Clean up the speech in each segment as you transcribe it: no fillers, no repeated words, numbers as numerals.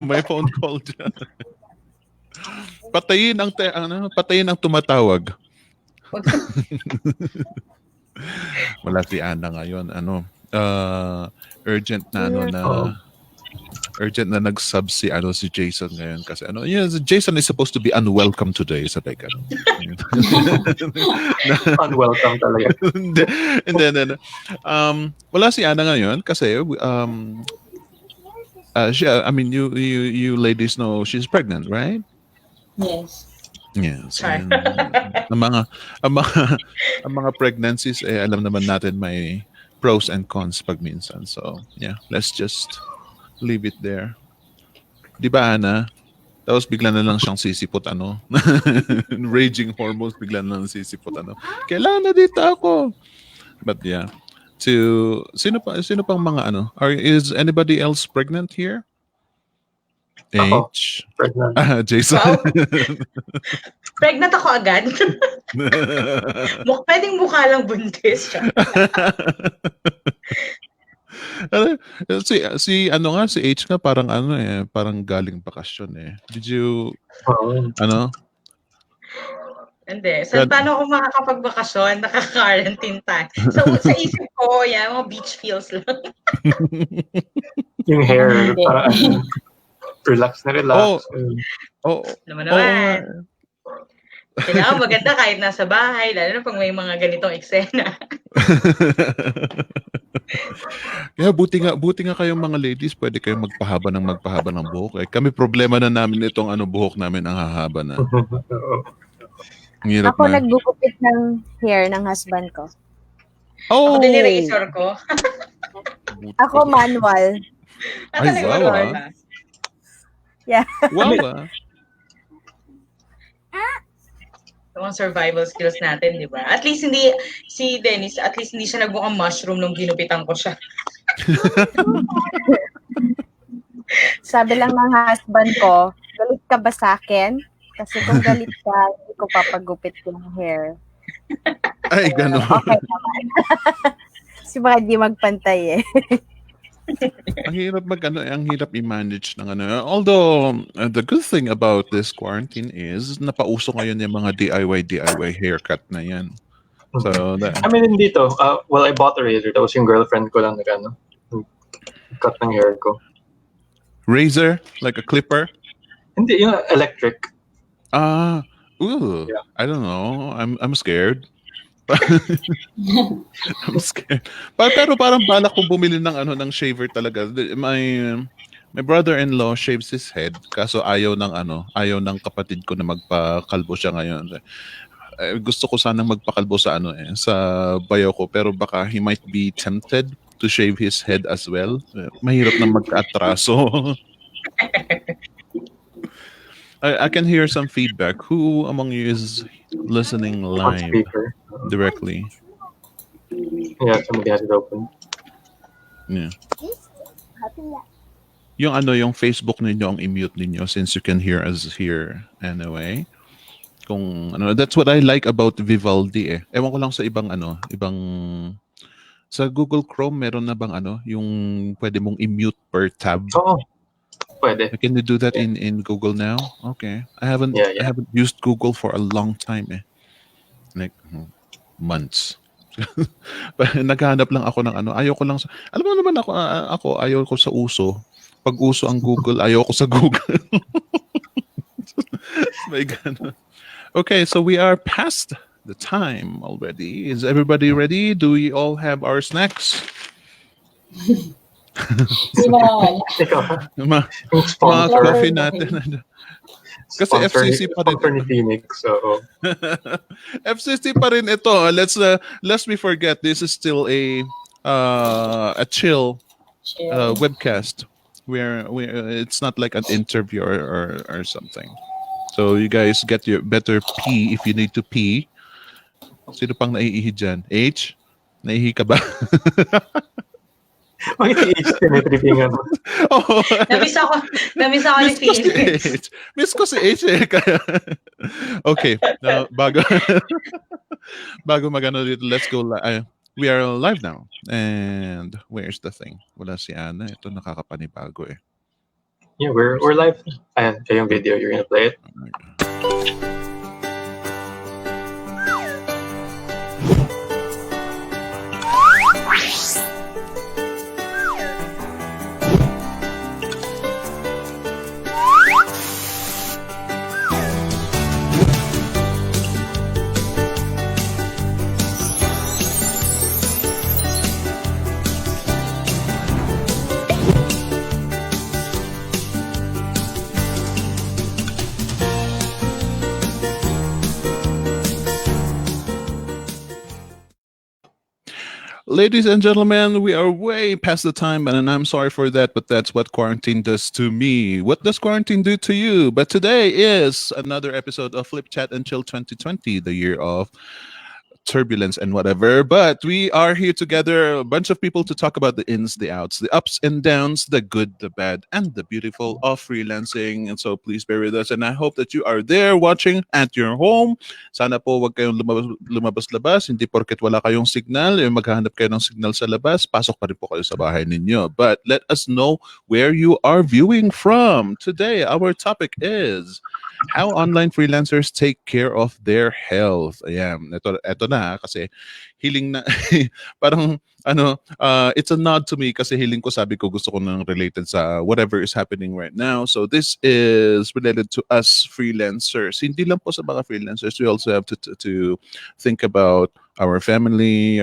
May phone call dyan. Patayin ang tumatawag. Wala si Ana ngayon. Urgent na urgent na nag-sub si Jason ngayon kasi Jason is supposed to be unwelcome today, sabi ka. Unwelcome talaga. And then wala si Ana ngayon kasi you ladies know she's pregnant, right? Yes. Yes. And ang mga pregnancies alam naman natin may pros and cons pag minsan. So, yeah, let's just leave it there. Di ba, Ana? Tapos bigla na lang siyang sisipot, raging hormones, bigla na lang sisipot, kailangan na dito ako. But yeah, sino pang mga is anybody else pregnant here? Ako, H. pregnant. Jason. Wow. Pregnant ako agad. Pwedeng mukha lang buntis siya. si H nga parang parang galing bakasyon eh. Did you Hindi. Paano ako makakapagbakasyon? Naka-quarantine tayo. So, sa isip ko, mga beach feels lang. Yung hair, parang relax na relax. Naman. Kailangan maganda kahit nasa bahay, lalo na pag may mga ganitong eksena. Kaya buti nga kayong mga ladies, pwede kayong magpahaba ng buhok. Kami problema na namin itong buhok namin ang hahaba na. Ako naggugupit ng hair ng husband ko. Ako din ni razor ko. Ako manual. Ay, wow. Yeah. Wow. Yung survival skills natin, di ba? At least hindi, si Dennis, at least hindi siya nagmukhang mushroom nung ginupitan ko siya. Sabi lang ng husband ko, galit ka ba sa akin? Kasi kung galit ka, hindi ko papagupit yung hair. Ay, gano'n. Okay naman. Kasi baka di magpantay eh. Ang hirap ang hirap i-manage ng Although, the good thing about this quarantine is napauso ngayon yung mga DIY haircut na yan. So, hindi to. Well, I bought a razor. Tapos yung girlfriend ko lang cut ng hair ko. Razor? Like a clipper? Hindi, yung electric. Yeah. I don't know. I'm scared. I'm scared. Pero parang balak kong bumili ng shaver talaga. My brother-in-law shaves his head kaso ayaw ng kapatid ko na magpakalbo siya ngayon. Gusto ko sanang magpakalbo sa sa bayo ko pero baka he might be tempted to shave his head as well. Mahirap na magka-atraso. I can hear some feedback. Who among you is listening live directly? Yeah, somebody has it open. Yeah. Yung Facebook ninyo ang i-mute ninyo since you can hear us here anyway. That's what I like about Vivaldi eh. Ewan ko lang sa ibang sa Google Chrome meron na bang yung pwede mong i-mute per tab? Oo. Pwede. Can you do that in Google now? Okay. I haven't used Google for a long time eh. Like months. Naghahanap lang ako ng ayoko lang alam mo naman ako ayoko sa uso. Pag uso ang Google, ayoko sa Google. May ganun. Okay, so we are past the time already. Is everybody ready? Do we all have our snacks? Mga coffee natin. Kasi FCC pa rin. Phoenix, so. FCC pa rin ito. Let's me forget. This is still a chill webcast where it's not like an interview or something. So you guys get your better pee if you need to pee. Sino pang naiihi dyan? H? Naiihi ka ba? Bakit H tinitripingan mo? Namiss ako ni Philippines. Miss ko si H eh. Okay. Now, bago magano dito, let's go live. We are live now. And where's the thing? Wala si Ana. Ito nakakapanibago eh. Yeah, we're live. Ayan, yung video. You're gonna play it. Ladies and gentlemen, we are way past the time, and I'm sorry for that, but that's what quarantine does to me. What does quarantine do to you? But today is another episode of Flip Chat and Chill 2020, the year of turbulence and whatever. But we are here together, a bunch of people to talk about the ins, the outs, the ups and downs, the good, the bad, and the beautiful of freelancing. And so please bear with us. And I hope that you are there watching at your home. Sana po wag kayong lumabas-labas. Hindi porket wala kayong signal, maghahanap kayo ng signal sa labas, pasok pa rin po kayo sa bahay ninyo. But let us know where you are viewing from. Today, our topic is how online freelancers take care of their health. Ayan, ito na kasi healing na parang it's a nod to me kasi healing ko, sabi ko gusto ko nang related sa whatever is happening right now. So this is related to us freelancers. Hindi lang po sa mga freelancers, we also have to think about our family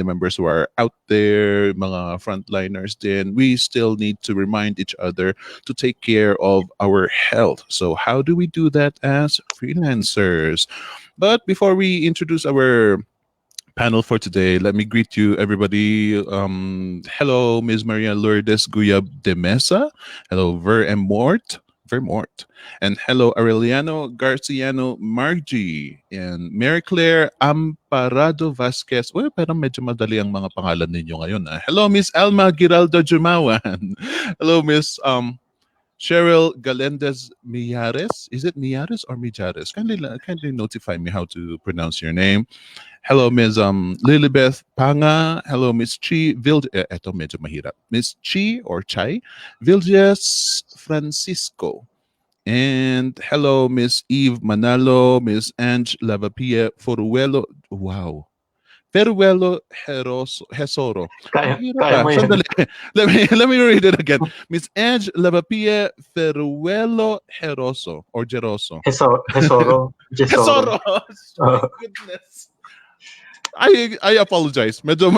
members who are out there, mga frontliners din. We still need to remind each other to take care of our health. So how do we do that as freelancers? But before we introduce our panel for today, let me greet you, everybody. Hello, Ms. Maria Lourdes Guyab de Mesa. Hello, Vermort. And hello, Aureliano Garciano Margie. And Mary Claire Amparado Vasquez. Well, pero medyo madali ang mga pangalan ninyo ngayon. Hello, Miss Alma Giraldo Jumawan. Hello, Miss Cheryl Galendez Millares. Is it Millares or Millares? Kindly notify me how to pronounce your name. Hello, Ms. Lilibeth Panga. Hello, Miss Chi eto medyo mahirap. Miss Chi or Chai Vilges Francisco. And hello, Miss Eve Manalo, Miss Ange Lavapia Foruelo. Wow. Feruelo Hesoro. Kaya mo yan. Sandali. Let me read it again. Miss Ange Lavapia Feruelo Heroso or Geroso. Hesoro. Hesoro. My goodness. I apologize. Medyo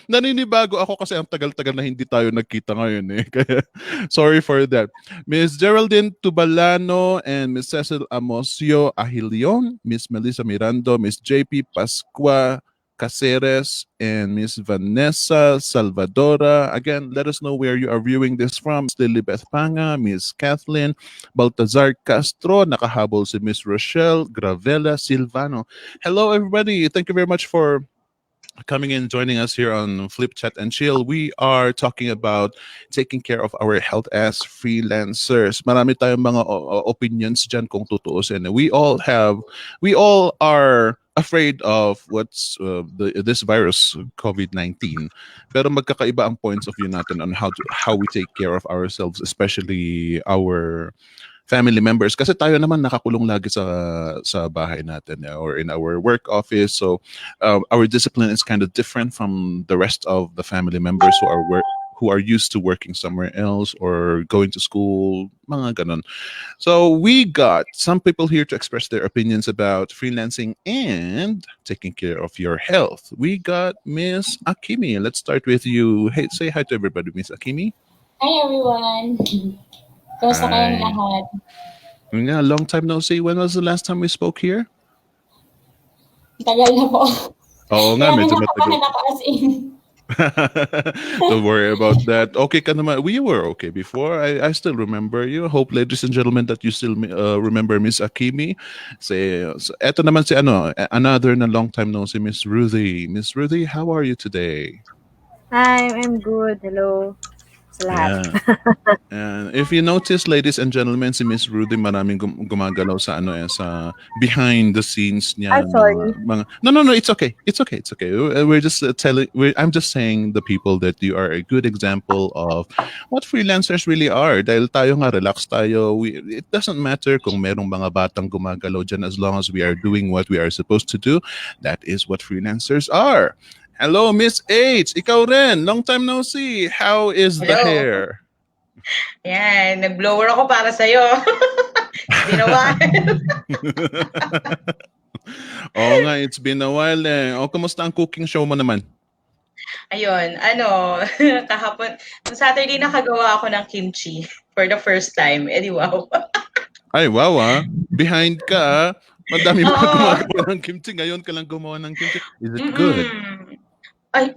naninibago ako kasi ang tagal-tagal na hindi tayo nagkita ngayon eh. Kaya sorry for that. Miss Geraldine Tubalano and Miss Cecil Amosio Ahilion, Miss Melissa Mirando, Miss JP Pascua Caceres, and Miss Vanessa Salvadora. Again, let us know where you are viewing this from. Miss Lilibeth Panga, Miss Kathleen Baltazar Castro, nakahabol si Miss Rochelle Gravela Silvano. Hello, everybody. Thank you very much for coming in, joining us here on Flip Chat and Chill. We are talking about taking care of our health as freelancers. Marami tayong mga opinions dyan kung tutuusin. We all are afraid of what's this virus, COVID-19. Pero magkakaiba ang points of view natin on how we take care of ourselves, especially our family members, kasi tayo naman nakakulong lagi sa bahay natin or in our work office. So our discipline is kind of different from the rest of the family members who are used to working somewhere else or going to school, mga ganon. So we got some people here to express their opinions about freelancing and taking care of your health. We got Miss Akimi. Let's start with you. Hey, say hi to everybody, Miss Akimi. Hi everyone. Kamusta kayong lahat? Yeah, long time no see. When was the last time we spoke here? Tagal na po. Oo nga, medyo matagal. As in. Don't worry about that. Okay ka naman. We were okay before. I still remember you. Hope, ladies and gentlemen, that you still remember Miss Akimi. So eto naman si another na long time no see, Miss Ruthie. Miss Ruthie, how are you today? Hi, I'm good. Hello lahat. Yeah. And if you notice, ladies and gentlemen, si Miss Rudy maraming gumagalaw sa sa behind the scenes niya Ah, sorry. mga no, it's okay. It's okay. It's okay. We're just I'm just saying the people that you are a good example of what freelancers really are. Dahil tayo nga relax tayo. It doesn't matter kung merong mga batang gumagalaw dyan as long as we are doing what we are supposed to do. That is what freelancers are. Hello, Miss H. Ikaw rin. Long time no see. How is the Hello. hair? Yan, nag-blower ako para sa'yo. It's been a while. Oo nga, it's been a while eh. O, kumusta ang cooking show mo naman? Ayun, kahapon, nung Saturday nakagawa ako ng kimchi for the first time. Eh di wow. Ay, wow ah. Behind ka ah. Madami mga Oo. gumagawa ng kimchi. Ngayon ka lang gumawa ng kimchi. Is it good? Ay,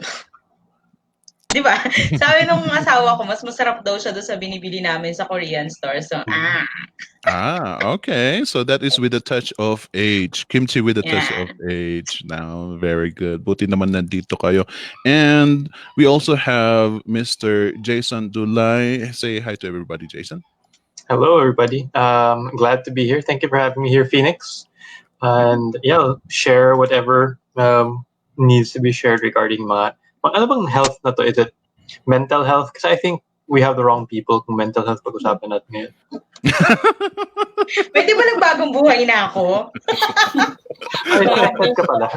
di ba? Sabi nung asawa ko, mas masarap daw siya doon sa binibili namin sa Korean store. So, Okay. So that is with a touch of age. Kimchi with a touch Yeah. of age. Now, very good. Buti naman nandito kayo. And we also have Mr. Jason Dulay. Say hi to everybody, Jason. Hello, everybody. Glad to be here. Thank you for having me here, Phoenix. And yeah, I'll share whatever needs to be shared regarding ano bang health na to? Is it mental health? Because I think we have the wrong people kung mental health pag-usapan natin ngayon. Pwede ba nagbagong buhay na ako? Ay, connected ka pala.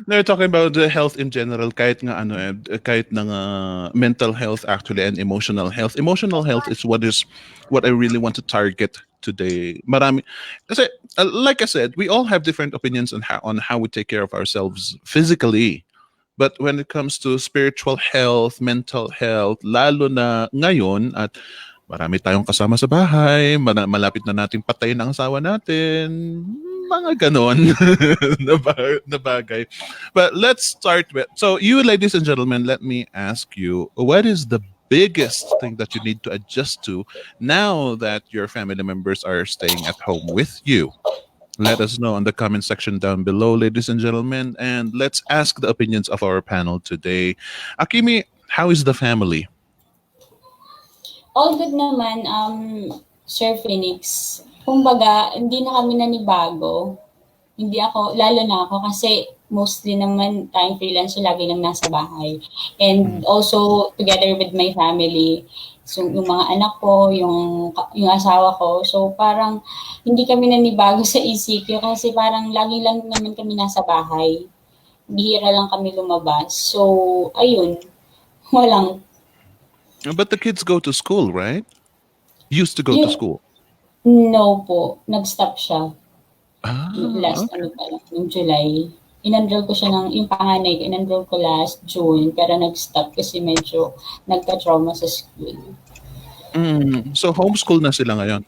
They're talking about the health in general, kahit nga kahit ng mental health actually and emotional health. Emotional health is what I really want to target today. Marami kasi like I said, we all have different opinions on how we take care of ourselves physically. But when it comes to spiritual health, mental health, lalo na ngayon at marami tayong kasama sa bahay, malapit na nating patayin ang asawa natin, mga ganon na bagay. But let's start with, so you ladies and gentlemen, let me ask you, what is the biggest thing that you need to adjust to now that your family members are staying at home with you? Let us know in the comment section down below, ladies and gentlemen, and let's ask the opinions of our panel today. Akimi, how is the family? All good naman, Sir Phoenix. Kumbaga, hindi na kami nanibago. Hindi ako, lalo na ako kasi mostly naman tayong freelancer lagi lang nasa bahay. And also together with my family. So yung mga anak ko, yung asawa ko. So parang hindi kami nanibago sa ECQ kasi parang lagi lang naman kami nasa bahay. Bihira lang kami lumabas. So ayun, walang. But the kids go to school, right? Used to go to school. No po, nag-stop siya. Last Okay. noong July. In-enroll ko siya yung panganay, in-enroll ko last June, pero nag-stop kasi medyo nagka-trauma sa school. So homeschool na sila ngayon?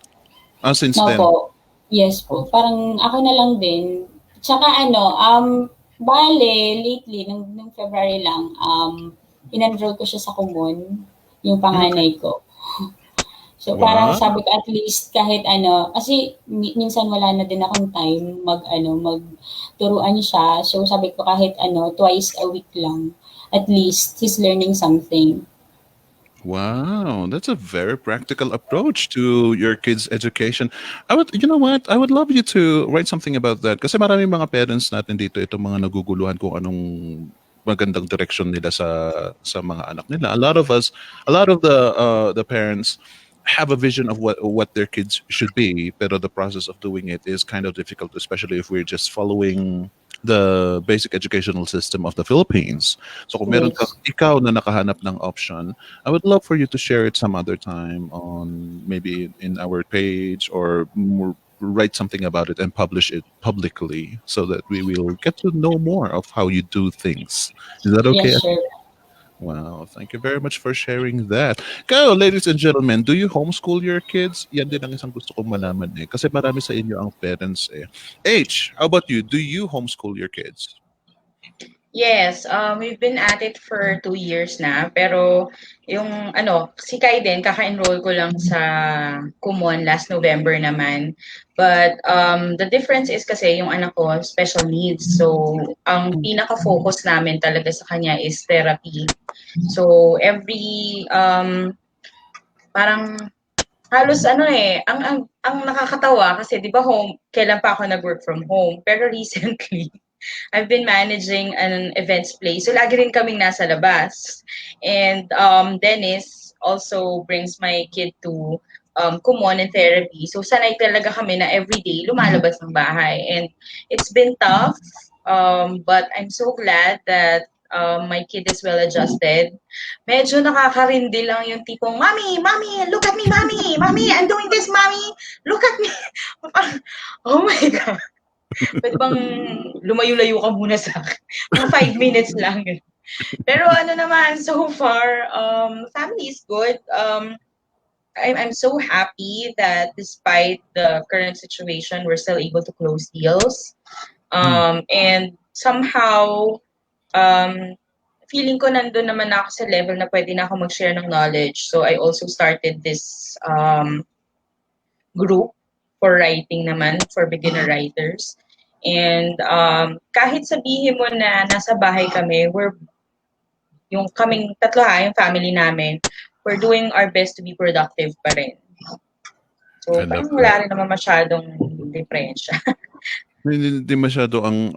Since No then? po. Yes po. Parang ako na lang din. Tsaka lately, nung February lang, in-enroll ko siya sa Kumon, yung panganay ko. So parang Wow. sabi ko at least kahit kasi minsan wala na din akong time magturuan siya. So sabi ko kahit twice a week lang, at least he's learning something. Wow, that's a very practical approach to your kids' education. You know what? I would love you to write something about that. Kasi maraming mga parents natin dito, itong mga naguguluhan kung anong magandang direction nila sa mga anak nila. A lot of the parents have a vision of what their kids should be, pero the process of doing it is kind of difficult, especially if we're just following the basic educational system of the Philippines. So kung meron ikaw na nakahanap ng option, I would love for you to share it some other time on maybe in our page or write something about it and publish it publicly so that we will get to know more of how you do things. Is that okay? Yes, sir. Wow, thank you very much for sharing that. Kayo, ladies and gentlemen, do you homeschool your kids? Yan din ang isang gusto kong malaman eh. Kasi marami sa inyo ang parents eh. H, how about you? Do you homeschool your kids? Yes, we've been at it for 2 years na. Pero yung si Kai din, kaka-enroll ko lang sa Kumon last November naman. But the difference is kasi yung anak ko, special needs. So, ang pinaka-focus namin talaga sa kanya is therapy. So, every, parang halos ang nakakatawa kasi 'di ba kailan pa ako nag-work from home. Pero recently, I've been managing an events place. So lagi rin kaming nasa labas. And Dennis also brings my kid to Kumon and therapy. So sanay talaga kami na everyday lumalabas ng bahay. And it's been tough, but I'm so glad that my kid is well adjusted. Medyo nakakarindi lang yung tipong, Mommy, Mommy, look at me, Mommy, Mommy, I'm doing this, Mommy, look at me. Oh my God. Pwede bang lumayo-layo ka muna sa akin? Mga 5 minutes lang. Pero naman, so far, family is good. I'm so happy that despite the current situation, we're still able to close deals. And somehow, um, feeling ko nandun naman ako sa level na pwede na ako mag-share ng knowledge. So I also started this group for writing naman, for beginner writers. And kahit sabihin mo na nasa bahay kami, yung kaming tatlo yung family namin, we're doing our best to be productive pa rin. So I love parang wala that. rin naman masyadong diferensya. Hindi masyado ang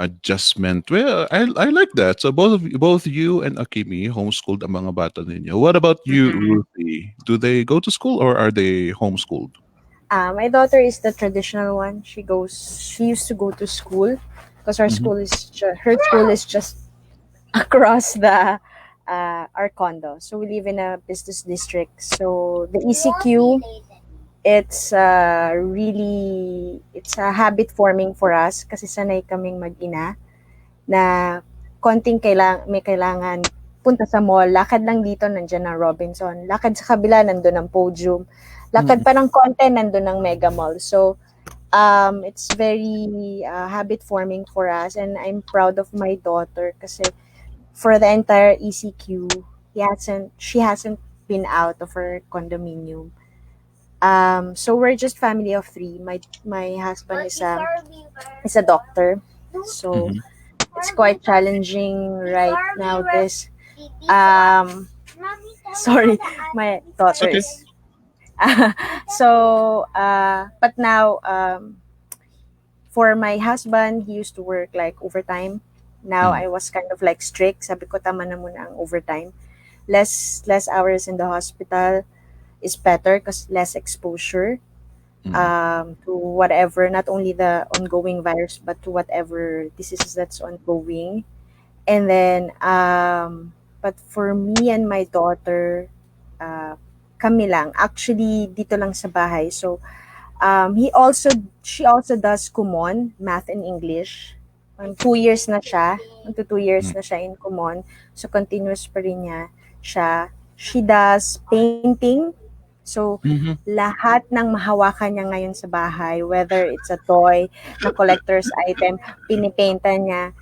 adjustment. Well, I like that. So both you and Akimi homeschooled ang mga bata ninyo. What about you, Ruthie? Do they go to school or are they homeschooled? My daughter is the traditional one. She used to go to school because her Mhm. school is just across the our condo. So we live in a business district. So the ECQ, it's a habit forming for us kasi sanay kaming mag-ina na may kailangan punta sa mall, lakad lang dito, nandiyan ang Robinson, lakad sa kabila, nandun ang Podium, lakad pa ng konti, nandun ang Mega Mall. So, it's very habit forming for us, and I'm proud of my daughter kasi for the entire ECQ, she hasn't been out of her condominium. So we're just family of three. My husband is a doctor, so Mhm. it's quite challenging right now. Sorry, my daughter Okay. is. So, but now, for my husband, he used to work like overtime. Now I was kind of like strict. Sabi ko, tama na muna ang overtime. Less hours in the hospital is better because less exposure to whatever, not only the ongoing virus, but to whatever diseases that's ongoing. And then, but for me and my daughter, uh, kami lang. Actually, dito lang sa bahay. So, she also does Kumon, math and English. 2 years na siya. 2 years na siya in Kumon. So, continuous pa rin siya. She does painting. So, lahat ng mahawakan niya ngayon sa bahay, whether it's a toy, na collector's item, pinipainta niya,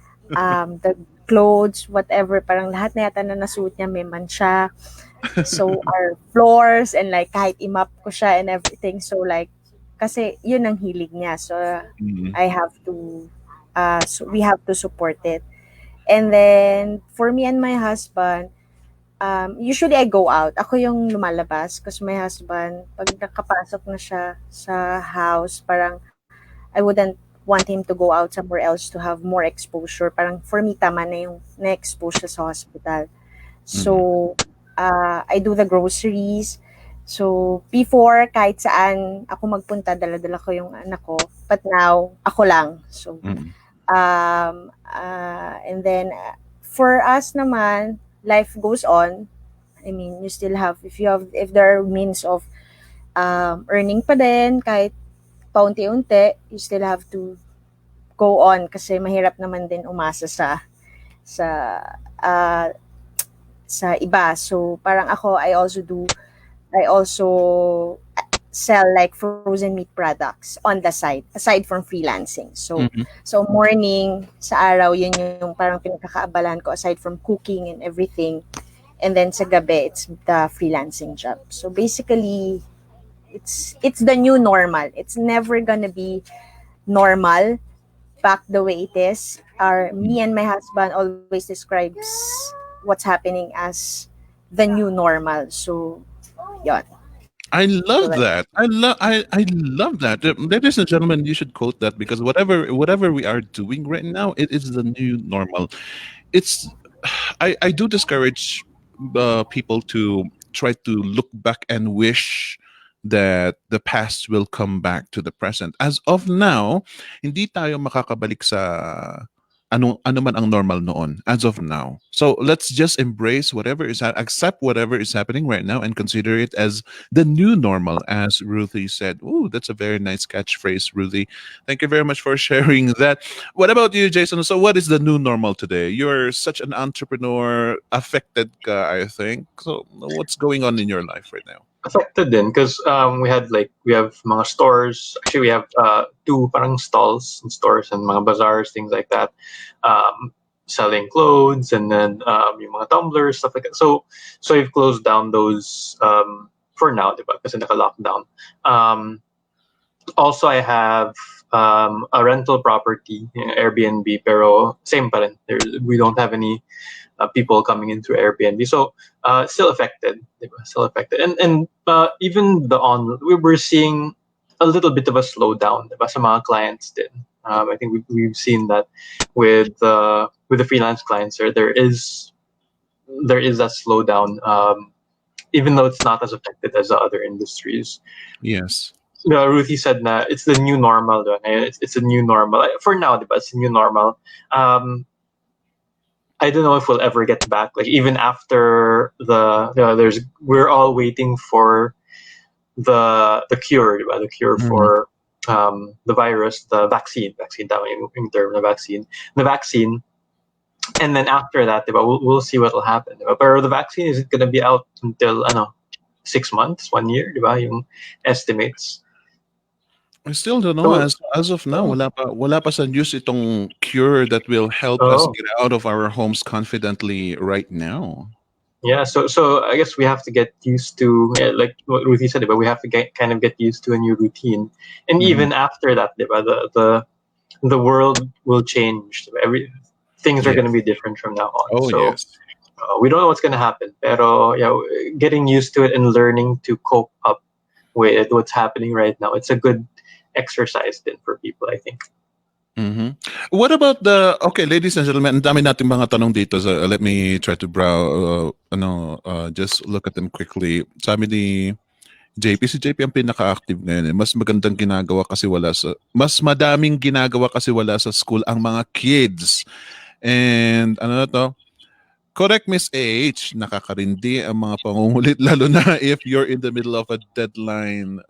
the clothes, whatever, parang lahat na yata na nasuot niya, may mancha. So, our floors, and like, kahit imap ko siya and everything. So, like, kasi yun ang hilig niya. So, I have to, so we have to support it. And then, for me and my husband, usually I go out. Ako yung lumalabas kasi my husband, pag nakapasok na siya sa house, parang I wouldn't want him to go out somewhere else to have more exposure. Parang for me, tama na yung na-expose siya sa hospital. So, I do the groceries. So, before, kahit saan ako magpunta, dala-dala ko yung anak ko. But now, ako lang. So, and then, for us naman, life goes on. I mean, you still have, if there are means of earning pa din, kahit paunti-unti, you still have to go on kasi mahirap naman din umasa sa uh, sa iba. So parang ako, I also sell like frozen meat products on the side aside from freelancing. So Mhm. so morning sa araw yun yung parang pinagkakaabalahan ko aside from cooking and everything. And then sa gabi it's the freelancing job. So basically it's the new normal. It's never gonna be normal back the way it is. Me and my husband always describes what's happening as the new normal. So yon. I So love like that. I love that. Ladies and gentlemen, you should quote that because whatever we are doing right now, it is the new normal. It's I do discourage people to try to look back and wish that the past will come back to the present. As of now, hindi tayo makakabalik sa ano man ang normal noon as of now. So let's just embrace accept whatever is happening right now and consider it as the new normal, as Ruthie said. Ooh, that's a very nice catchphrase, Ruthie. Thank you very much for sharing that. What about you, Jason? So, what is the new normal today? You're such an entrepreneur, affected guy, I think. So, what's going on in your life right now? Affected din because we have mga stores. Actually, we have two parang stalls in stores and mga bazaars, things like that, selling clothes and then yung mga tumblers, stuff like that. So we've closed down those for now, diba? Kasi naka-lockdown. Also, I have a rental property, Airbnb, pero same pa rin. We don't have any people coming in through Airbnb. So still affected, diba? Still affected. And even we're seeing a little bit of a slowdown, diba? Sa mga clients din. I think we've seen that with the freelance clients. There is that slowdown, even though it's not as affected as the other industries. Yes. Ruthie said na it's the new normal. It's a new normal. For now, diba? It's a new normal. I don't know if we'll ever get back. Like even after we're all waiting for the cure, diba? The cure Mhm. for the virus, the vaccine tama yung term, the vaccine. And then after that, diba, we'll see what will happen. Diba? But the vaccine is going to be out until 6 months, 1 year, diba? Yung estimates. I still don't know. So, As of now, wala pa sa news itong cure that will help us oh. get out of our homes confidently right now. Yeah, so I guess we have to get used to, like what Ruthie said, but we have to kind of get used to a new routine, and Mhm. even after that, diba, the world will change. Things are Yes. going to be different from now on. Oh, So yes. we don't know what's going to happen, pero yeah, getting used to it and learning to cope up with what's happening right now, it's a good exercise then for people, I think. Mhm. What about okay, ladies and gentlemen, ang dami nating mga tanong dito. So, let me try to just look at them quickly. Sabi ni JP, si JP ang pinaka-active ngayon. Mas madaming ginagawa kasi wala sa school ang mga kids. And ano na to? Correct, Miss H. Nakakarindi ang mga pangungulit lalo na if you're in the middle of a deadline.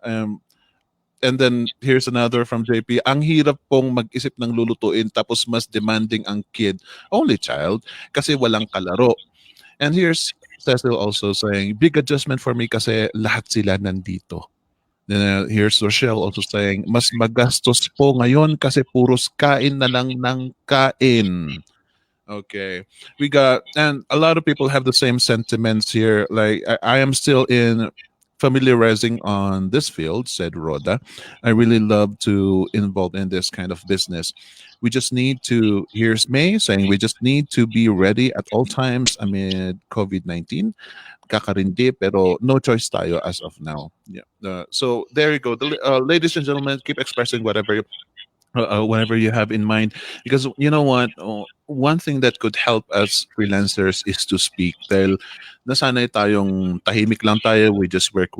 And then here's another from JP. Ang hirap pong mag-isip ng lulutuin tapos mas demanding ang kid, only child, kasi walang kalaro. And here's Cecil also saying, big adjustment for me kasi lahat sila nandito. Then here's Rochelle also saying, mas magastos po ngayon kasi puros kain na lang ng kain. Okay. And a lot of people have the same sentiments here. Like, I am still in familiarizing on this field, said Rhoda. I really love to involve in this kind of business. Here's May saying, we just need to be ready at all times amid COVID-19. Kakarindi, pero no choice tayo as of now. Yeah. So there you go. Ladies and gentlemen, keep expressing whatever you have in mind, because you know what, one thing that could help us freelancers is to speak. Dahil nasanay tayong tahimik lang tayo, we just work,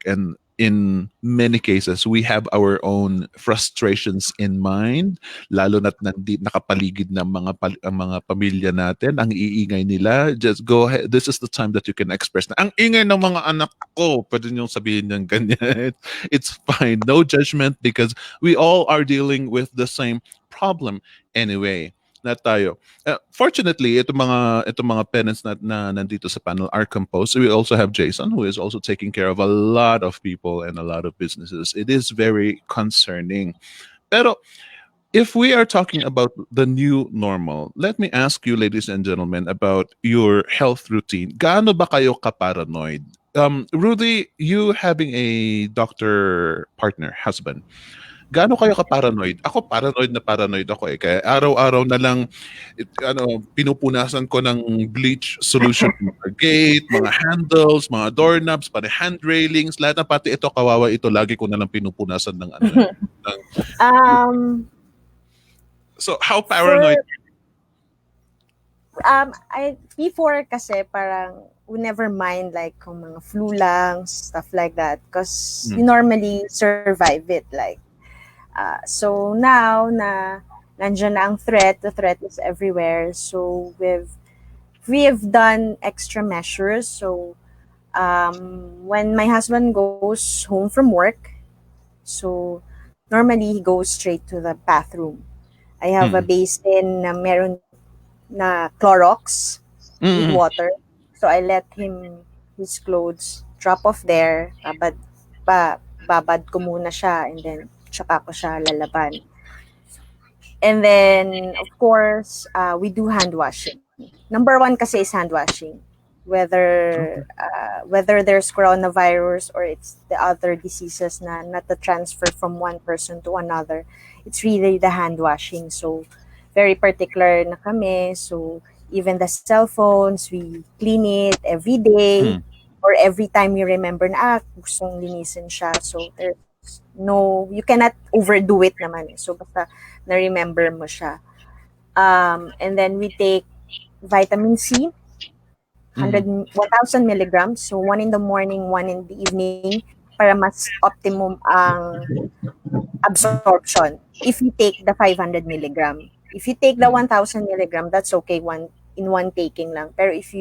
and in many cases we have our own frustrations in mind, lalo na't nakapaligid ng ang mga pamilya natin, ang iingay nila. Just go ahead, this is the time that you can express na ang ingay ng mga anak ko, pwede niyong sabihin ng ganyan. It's fine, no judgment, because we all are dealing with the same problem anyway. na tayo. Fortunately, itong mga parents na nandito sa panel are composed. We also have Jason, who is also taking care of a lot of people and a lot of businesses. It is very concerning. Pero if we are talking about the new normal, let me ask you, ladies and gentlemen, about your health routine. Gaano ba kayo ka-paranoid? Rudy, you having a doctor partner, husband, gaano kayo ka-paranoid? Ako paranoid ako eh. Kaya araw-araw na lang pinupunasan ko ng bleach solution yung mga gate, mga handles, mga doorknobs, pati hand railings, lahat na pati ito kawawa ito lagi ko na lang pinupunasan ng Um, So how for paranoid? before kasi parang we never mind like kung mga flu lang, stuff like that, because you normally survive it. Like, so now na nandiyan na ang threat, the threat is everywhere. So we've done extra measures. So when my husband goes home from work, so normally he goes straight to the bathroom. I have a basin na meron na Clorox with water. So I let his clothes drop off there. Babad ko muna siya and then tsaka ko siya lalaban. And then, of course, we do hand washing. Number one kasi is hand washing. Whether there's coronavirus or it's the other diseases na not the transfer from one person to another, it's really the hand washing. So, very particular na kami. So, even the cell phones, we clean it every day or every time you remember na gustong linisin siya. So, there's you cannot overdo it naman. So, basta na-remember mo siya. And then we take vitamin C, 1,000 milligrams. So, 1 in the morning, 1 in the evening para mas optimum ang absorption. If you take the 500 milligram. If you take the 1,000 milligram, that's okay, one taking lang. Pero if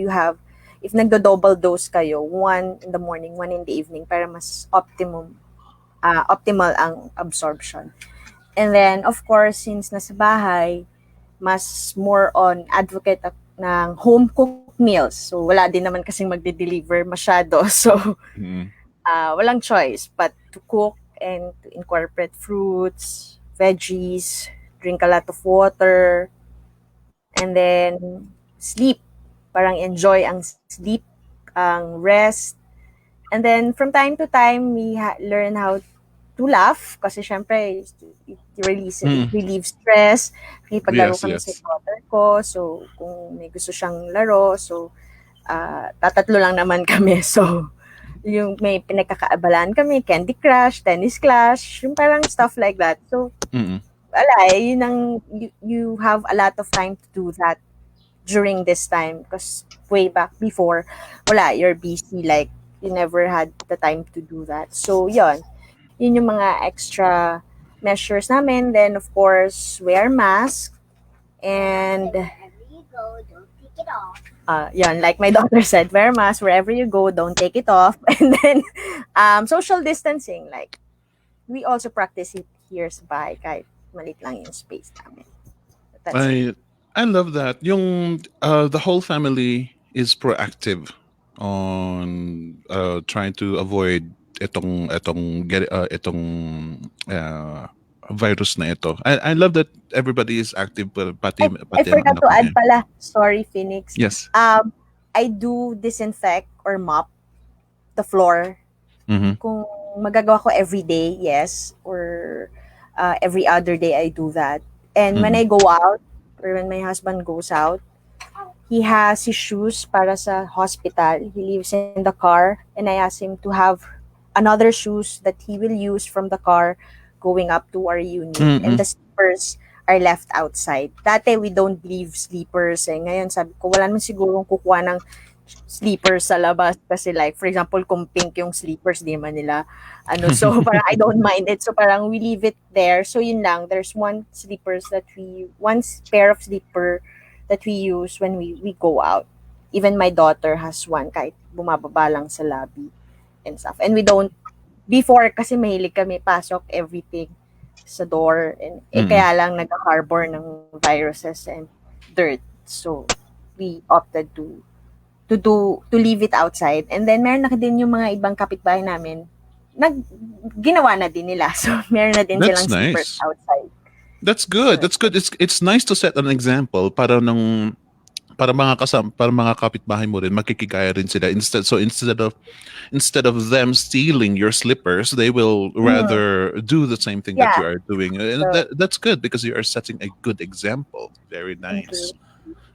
nagdo-double dose kayo, 1 in the morning, 1 in the evening para mas optimal ang absorption. And then, of course, since nasa bahay, mas more on advocate ng home-cooked meals. So, wala din naman kasing magde-deliver masyado. So, walang choice but to cook and to incorporate fruits, veggies, drink a lot of water, and then sleep. Parang enjoy ang sleep, ang rest. And then, from time to time, we learn how to laugh kasi syempre it relieves stress. Paglaro kami sa daughter ko, so kung may gusto siyang laro, so tatatlo lang naman kami. So yung may pinagkakaabalaan kami, Candy Crush, Tennis Clash, yung parang stuff like that. So wala yun you have a lot of time to do that during this time because way back before, you're busy, like you never had the time to do that. So yun yung mga extra measures namin. Then, of course, wear mask. And, wherever you go, don't take it off. Like my daughter said, wear mask wherever you go, don't take it off. And then, social distancing. Like, we also practice it here sa bahay kahit malit lang yung space namin. I love that. The whole family is proactive on trying to avoid itong virus na ito. I love that everybody is active. Pati I forgot to add pala. Sorry, Phoenix. Yes. I do disinfect or mop the floor. Kung magagawa ko every day, yes. Or every other day I do that. And when I go out, or when my husband goes out, he has his shoes para sa hospital. He leaves in the car. And I ask him to have another shoes that he will use from the car going up to our unit. And the slippers are left outside. Dati, we don't leave sleepers. Ngayon, sabi ko, wala naman sigurong kukuha ng sleepers sa labas. Kasi like, for example, kung pink yung sleepers, di man nila. So, parang I don't mind it. So, parang we leave it there. So, yun lang. There's one pair of slipper that we use when we go out. Even my daughter has one kahit bumababa lang sa lobby. And stuff. And we don't, before kasi mahilig kami pasok everything sa door. And kaya lang nag-harbor ng viruses. And dirt. So we opted to leave it outside. And then meron na din yung mga ibang kapitbahay namin ginawa na din nila. So meron na din That's silang slippers nice. outside. That's good. That's good. It's nice to set an example para mga kapitbahay mo rin makikigaya rin sila instead of them stealing your slippers, they will rather do the same thing that you Yeah. are doing. And So, that's good because you are setting a good example. Very thank nice. you.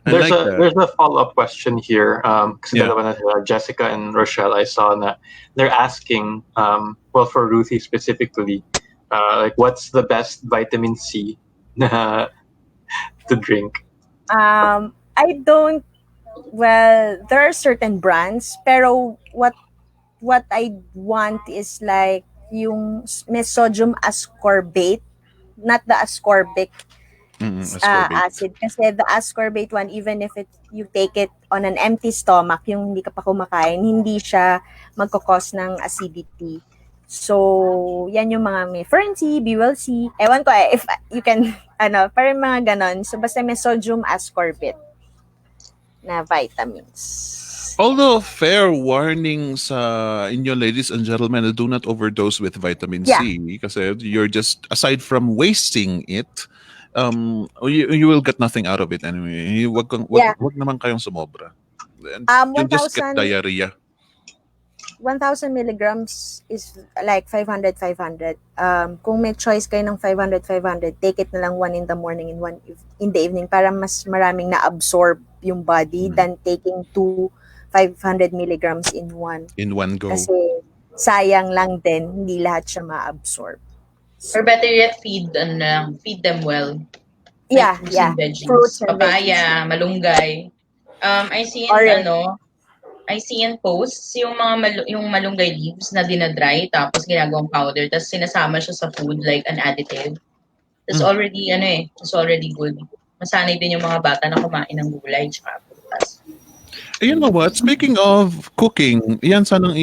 I like that. There's a follow-up question here. Kasi Yeah. dalawa na sila, Jessica and Rochelle, I saw that they're asking, well, for Ruthie specifically, like what's the best vitamin C to drink? I don't, well, there are certain brands, pero what I want is like yung may sodium ascorbate, not the ascorbic Ascorbate. acid. Kasi the ascorbate one, even if you take it on an empty stomach, yung hindi ka pa kumakain, hindi siya magkakos ng acidity. So, yan yung mga may Fern C, Bewell C. Ewan ko if you can, parang mga ganon. So, basta may sodium ascorbate na vitamins. Although fair warnings inyo, ladies and gentlemen, do not overdose with vitamin C kasi you're just, aside from wasting it, you will get nothing out of it anyway. Wag naman kayong sumobra. And you'll just get 1,000 diarrhea. 1,000 milligrams is like 500. Kung may choice kayo ng 500, take it na lang one in the morning and one in the evening para mas maraming na-absorb yung body than taking 500 milligrams in one. In one go. Kasi sayang lang din, hindi lahat siya ma-absorb. Or better yet, feed them well. Yeah, Fruits and veggies. Fruits and Papaya, malunggay. I see in posts yung mga yung malunggay leaves na dinadry tapos ginagawang powder tapos sinasama siya sa food like an additive. It's already it's already good. Masanay din yung mga bata na kumain ng gulay tsaka prutas. You know what? Speaking of cooking, yan sanang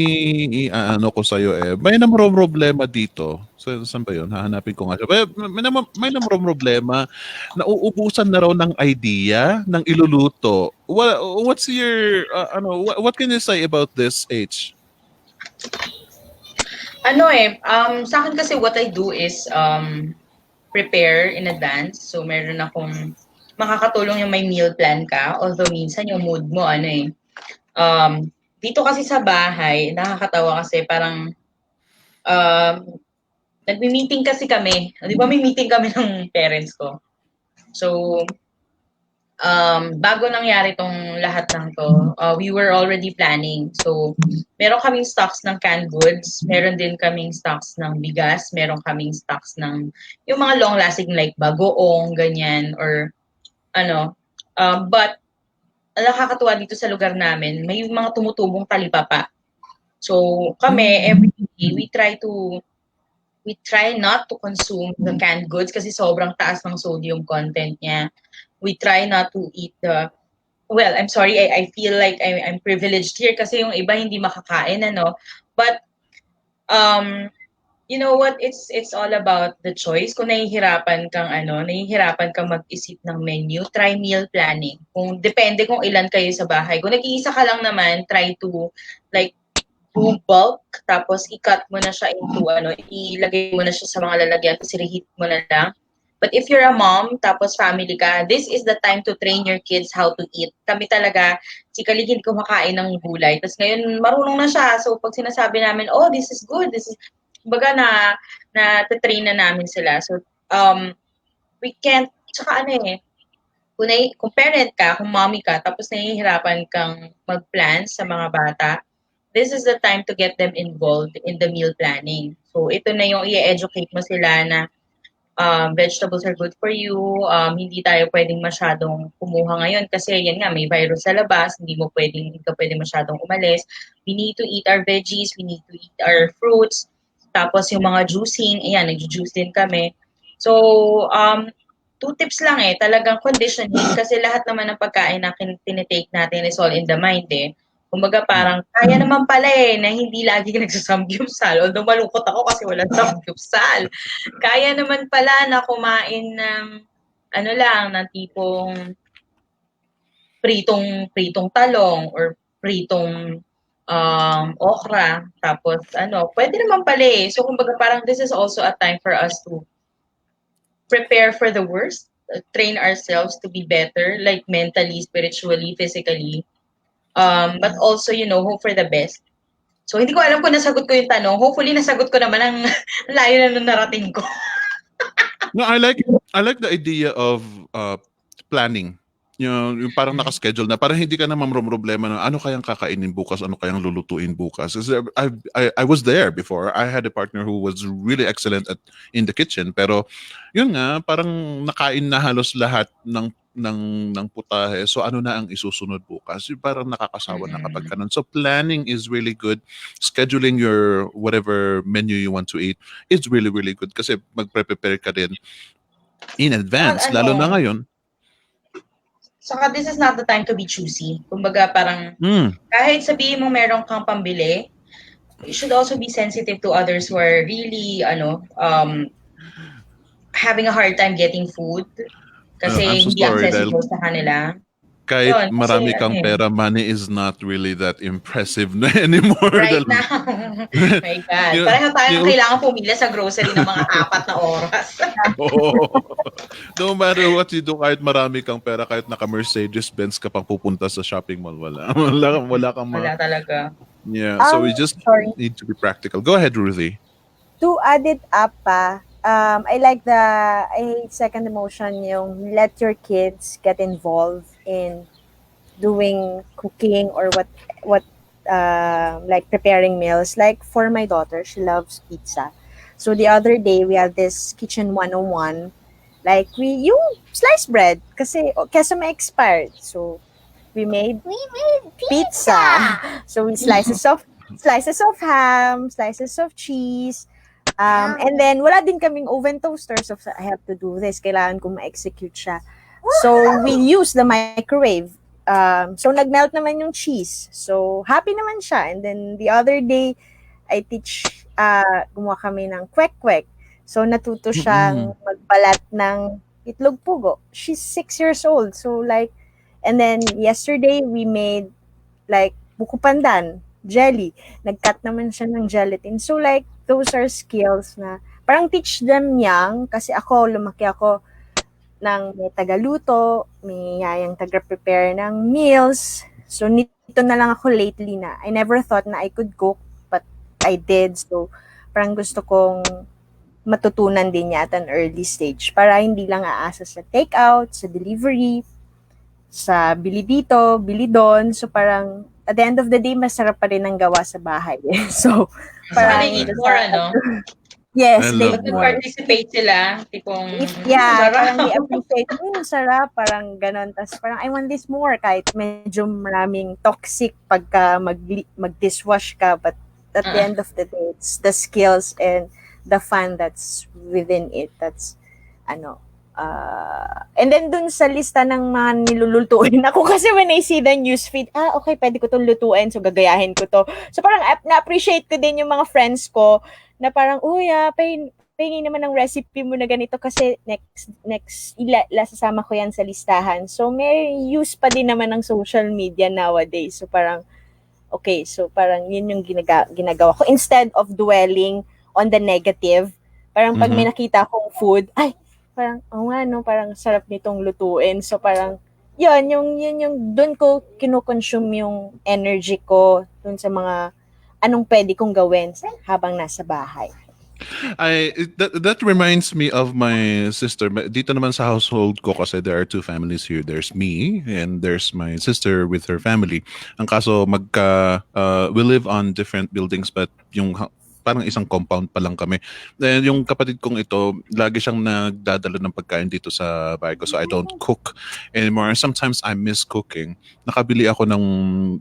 ano ko sa'yo eh. May namang problema dito. So, saan ba yun? Hahanapin ko nga siya. May namang problema. Nauubusan na raw ng idea ng iluluto. What's your, what can you say about this, H? Sa akin kasi what I do is prepare in advance. So, meron akong makakatulong yung may meal plan ka. Although minsan yung mood mo, dito kasi sa bahay, nakakatawa kasi parang nagmi-meeting kasi kami. Di ba may meeting kami ng parents ko? So, bago nangyari tong lahat ng to, we were already planning. So, meron kaming stocks ng canned goods, meron din kaming stocks ng bigas, meron kaming stocks ng yung mga long-lasting like bagoong, ganyan, or but nakakatuwa dito sa lugar namin, may mga tumutubong talipapa. So, kami, every day, we try not to consume the canned goods kasi sobrang taas ng sodium content niya. We try not to eat well, I'm sorry, I feel like I'm privileged here kasi yung iba hindi makakain, But, you know what, it's all about the choice. Kung nahihirapan kang mag-isip ng menu, try meal planning. Kung depende kung ilan kayo sa bahay. Kung nag-iisa ka lang naman, try to like do bulk, tapos i-cut mo na siya into ilagay mo na siya sa mga lalagyan, tapos i-reheat mo na lang. But if you're a mom, tapos family ka, this is the time to train your kids how to eat. Kami talaga, si Kaligin kumakain ng gulay. Tapos ngayon, marunong na siya. So, pag sinasabi namin, oh, this is good, baga na-train na namin sila. So, we can't, tsaka kung parent ka, kung mommy ka, tapos nahihirapan kang mag-plan sa mga bata, this is the time to get them involved in the meal planning. So, ito na yung i-educate mo sila na vegetables are good for you. Hindi tayo pwedeng masyadong kumuha ngayon kasi yan nga, may virus sa labas. Hindi ka pwedeng masyadong umalis. We need to eat our veggies. We need to eat our fruits. Tapos yung mga juicing, ayan, nag-juice din kami. So, 2 tips lang talagang conditioning kasi lahat naman ng pagkain na tinitake natin is all in the mind Kumbaga parang kaya naman pala na hindi lagi nagsasamgyupsal. Although malungkot ako kasi walang samgyupsal. Kaya naman pala na kumain ng ng tipong pritong talong or pritong okra. Tapos pwede naman pala eh. So kumbaga parang this is also a time for us to prepare for the worst, train ourselves to be better, like mentally, spiritually, physically. But also, hope for the best. So, hindi ko alam kung nasagot ko yung tanong. Hopefully, nasagot ko naman ang layo na nung narating ko. No, I like the idea of planning. Yung parang naka-schedule na parang hindi ka na mamroblema na ano kayang kakainin bukas, ano kayang lulutuin bukas. Kasi I was there before. I had a partner who was really excellent in the kitchen, pero yun nga parang nakain na halos lahat ng putahe. So ano na ang isusunod bukas? Yung parang nakakasawa na kapag ganun. So planning is really good. Scheduling your whatever menu you want to eat is really really good kasi magpre-prepare ka din in advance, lalo na ngayon. Saka this is not the time to be choosy. Kumbaga parang kahit sabihin mo meron kang pambili, you should also be sensitive to others who are really having a hard time getting food kasi I'm so hindi sorry accessible sa kanila. kahit Yun, kasi marami kang pera, money is not really that impressive na anymore. right now. My God. Yung- Pareho tayong yung- kailangan pumila sa grocery ng mga 4 na oras. Oo. No matter what you do, kahit marami kang pera, kahit naka-Mercedes-Benz ka pang pupunta sa shopping mall, wala. Wala kang Wala talaga. Yeah, so we just Sorry. need to be practical. Go ahead, Ruthie. To add it up pa, I second the motion yung let your kids get involved in doing cooking or what like preparing meals. Like for my daughter, she loves pizza. So the other day we had this kitchen 101. Like yung sliced bread kasi may expired. So we made pizza. So we slices of ham, slices of cheese. And then wala din kaming oven toaster, so I have to do this. Kailangan ko ma-execute siya. So we use the microwave. So nagmelt naman yung cheese. So happy naman siya. And then the other day, I teach, gumawa kami ng kwek-kwek. So natuto siyang magbalat ng itlog pugo. She's 6 years old. So like, and then yesterday we made like buko pandan, jelly. Nag-cut naman siya ng gelatin. So like, those are skills na parang teach them young kasi lumaki ako ng may tagaluto, may yayang taga-prepare ng meals. So nito na lang ako lately na I never thought na I could cook but I did. So parang gusto kong matutunan din niya at an early stage para hindi lang aasa sa takeout, sa delivery, sa bili dito, bili doon. So parang at the end of the day, masarap pa rin ang gawa sa bahay. So Parang they need more, Yes, they love need that. more. Participate sila. Tipong, Yeah, sarap. parang they appreciate, sarap, parang ganon. Tapos parang, I want this more, kahit medyo maraming toxic pagka mag-dishwash ka. But at the end of the day, it's the skills and the fun that's within it. That's, and then dun sa lista ng mga nilulutuin ako kasi when I see the newsfeed, okay, pwede ko itong lutuin, so gagayahin ko to. So parang na-appreciate ko din yung mga friends ko na parang, pahingin naman ng recipe mo na ganito kasi next sasama ko yan sa listahan. So may use pa din naman ng social media nowadays. So parang, okay, so parang yun yung ginagawa ko. Instead of dwelling on the negative, parang pag may nakita akong food, parang, parang sarap nitong lutuin. So parang, yun yung doon ko kino-consume yung energy ko doon sa mga anong pwede kong gawin habang nasa bahay. That reminds me of my sister. Dito naman sa household ko kasi there are two families here. There's me and there's my sister with her family. Ang kaso we live on different buildings but yung parang isang compound pa lang kami. And yung kapatid kong ito, lagi siyang nagdadala ng pagkain dito sa bahay ko. So I don't cook anymore. Sometimes I miss cooking. Nakabili ako ng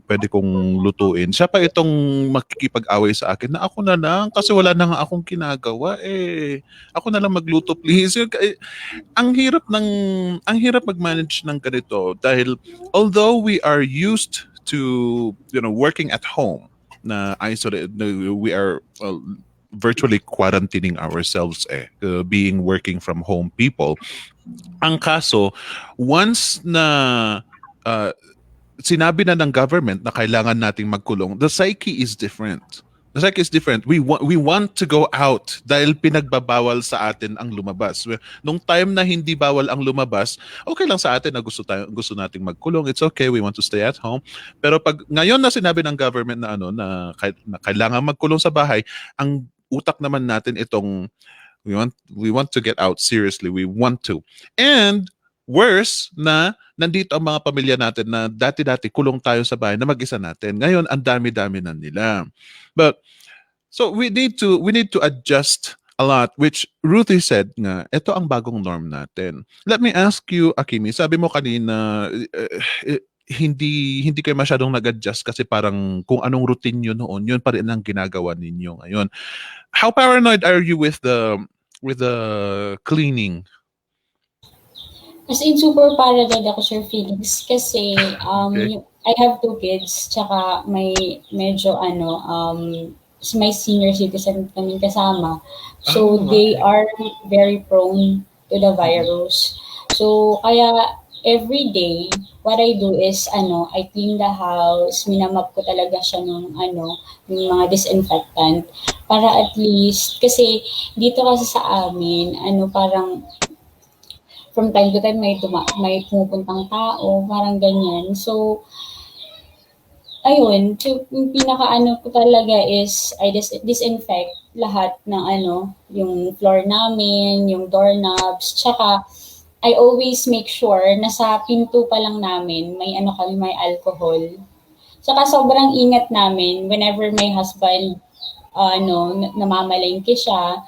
pwede kong lutuin. Siya pa itong makikipag-away sa akin na ako na lang kasi wala na nga akong ginagawa eh. Ako na lang magluto please. Ang hirap mag-manage ng ganito dahil although we are used to working at home, na isolated, we are virtually quarantining ourselves being working from home people. Ang kaso, once na sinabi na ng government na kailangan nating magkulong, the psyche is different. The psyche is different. We want to go out dahil pinagbabawal sa atin ang lumabas. Nung time na hindi bawal ang lumabas, okay lang sa atin na gusto nating magkulong. It's okay, we want to stay at home. Pero pag ngayon na sinabi ng government na na kailangan magkulong sa bahay, ang utak naman natin itong we want to get out seriously. We want to. And worse na nandito ang mga pamilya natin na dati-dati kulong tayo sa bahay na mag-isa natin. Ngayon ang dami-dami na nila. But so we need to adjust a lot, which Ruthie said nga, ito ang bagong norm natin. Let me ask you, Akimi, sabi mo kanina hindi kayo masyadong nag-adjust kasi parang kung anong routine nyo noon, yun pa rin ang ginagawa ninyo ngayon. How paranoid are you with the cleaning? As in, super paranoid ako, Sir Felix, kasi Okay. I have 2 kids, tsaka may medyo may senior citizen kami kasama. So, Oh, they okay. are very prone to the virus. So, kaya every day, what I do is, I clean the house, minamap ko talaga siya yung mga disinfectant, para at least, kasi dito kasi sa amin, parang from time to time may pumupuntang tao, parang ganyan. So, ayun, so, yung pinaka-ano ko talaga is I disinfect lahat ng yung floor namin, yung doorknobs, tsaka I always make sure na sa pinto pa lang namin may alcohol. Tsaka sobrang ingat namin whenever my husband namamalengke siya,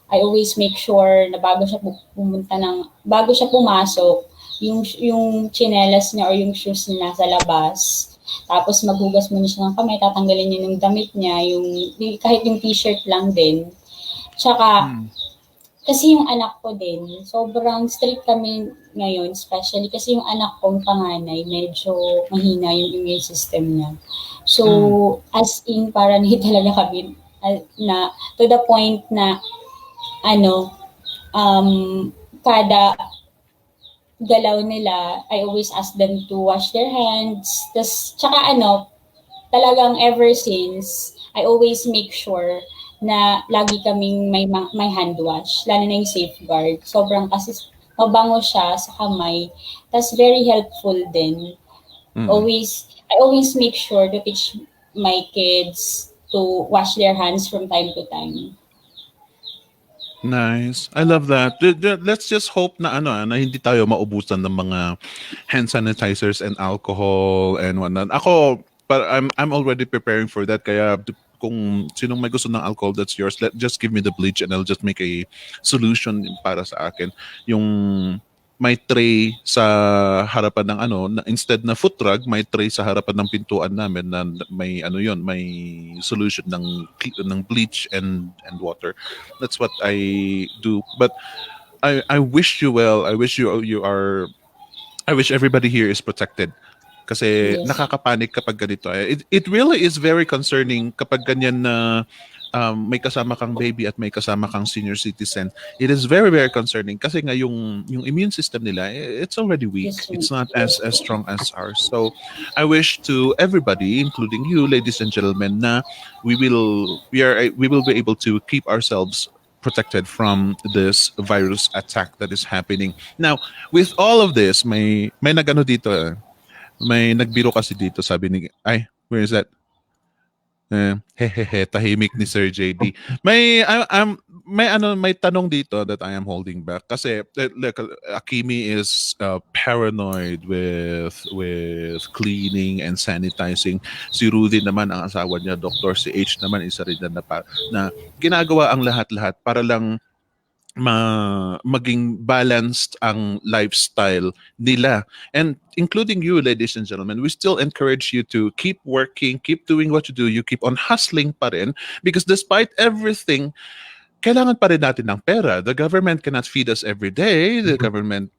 I always make sure na bago siya pumasok, yung tsinelas niya or yung shoes niya nasa labas. Tapos maghugas muna siya ng kamay, tatanggalin niya yung damit niya, kahit yung t-shirt lang din. Tsaka, kasi yung anak ko din, sobrang strict kami ngayon, especially kasi yung anak kong panganay, medyo mahina yung immune system niya. So, as in, paranoid talaga kami na to the point na kada galaw nila, I always ask them to wash their hands. Tsaka talagang ever since, I always make sure na lagi kaming may hand wash, lalo na yung safeguard. Sobrang kasi mabango siya sa kamay. Tas very helpful din. I always make sure to teach my kids to wash their hands from time to time. Nice. I love that. Let's just hope na na hindi tayo maubusan ng mga hand sanitizers and alcohol and whatnot. Ako, I'm already preparing for that. Kaya kung sinong may gusto ng alcohol, that's yours. Just give me the bleach and I'll just make a solution para sa akin. Yung may tray sa harapan ng instead na foot rug, may tray sa harapan ng pintuan namin na may may solution ng bleach and water. That's what I do. But I wish you well. I wish I wish everybody here is protected. Kasi Yes. nakakapanik kapag ganito. It really is very concerning kapag ganyan na may kasama kang baby at may kasama kang senior citizen. It is very, very concerning kasi nga yung immune system nila, it's already weak. Yes, It's not as strong as ours. So I wish to everybody, including you, ladies and gentlemen, na we will be able to keep ourselves protected from this virus attack that is happening. Now, with all of this, may nagano dito. May nagbiro kasi dito, sabi ni where is that? Tahimik ni Sir JD. May tanong dito that I am holding back kasi look, Akimi is paranoid with cleaning and sanitizing. Si Rudy naman ang asawa niya, Dr. Si H naman isa rin na ginagawa ang lahat-lahat para lang maging balanced ang lifestyle nila. And including you, ladies and gentlemen, we still encourage you to keep working, keep doing what you do. You keep on hustling pa rin because despite everything, kailangan pa rin natin ng pera. The government cannot feed us every day. The government,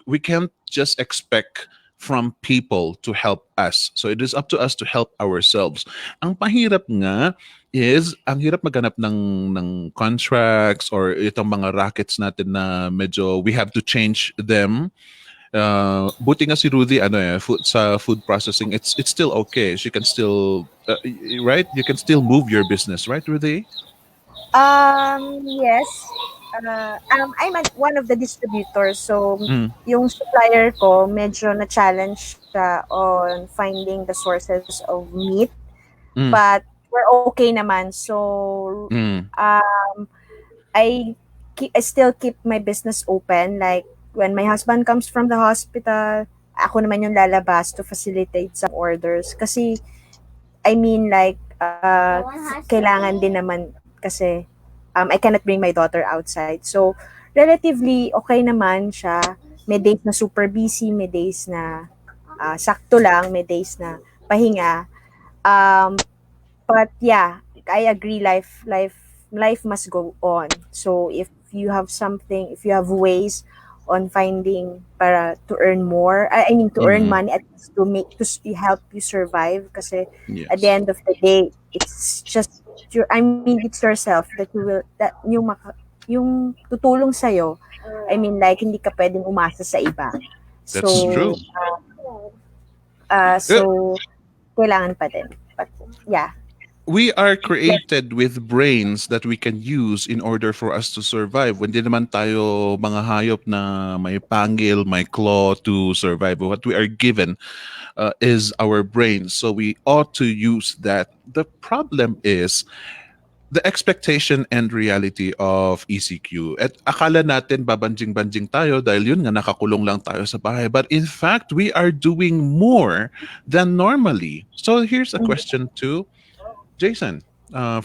we can't just expect from people to help us. So it is up to us to help ourselves. Ang pahirap nga is ang hirap maghanap ng contracts or itong mga rackets natin na medyo we have to change them Buti nga si Rudy sa food processing, it's still okay. She can still right? You can still move your business, right, Rudy? Yes. I'm one of the distributors. So, Mm, yung supplier ko, medyo na-challenge siya on finding the sources of meat. mm, But we're okay naman. So, mm, I still keep my business open. Like, when my husband comes from the hospital, ako naman yung lalabas to facilitate some orders. Kasi, I mean, like, kailangan din naman kasi I cannot bring my daughter outside. So, relatively okay naman siya. May days na super busy, may days na sakto lang, may days na pahinga. Um, but yeah, I agree. Life must go on. So if you have something, if you have ways on finding para to earn more, I mean to earn mm. money, at least help you survive. Kasi at the Yes. end of the day, it's just I mean it's yourself that you will that yung tutulong sa'yo. I mean, like, hindi ka pwedeng umasa sa iba. That's So, true. Uh, so kailangan pa din. But yeah. we are created with brains that we can use in order for us to survive. Hindi naman tayo mga hayop na may pangil, may claw to survive. What we are given is our brains. So we ought to use that. The problem is the expectation and reality of ECQ. At akala natin babanjing-banjing tayo dahil yun nga nakakulong lang tayo sa bahay. But in fact, we are doing more than normally. So here's a question to Jason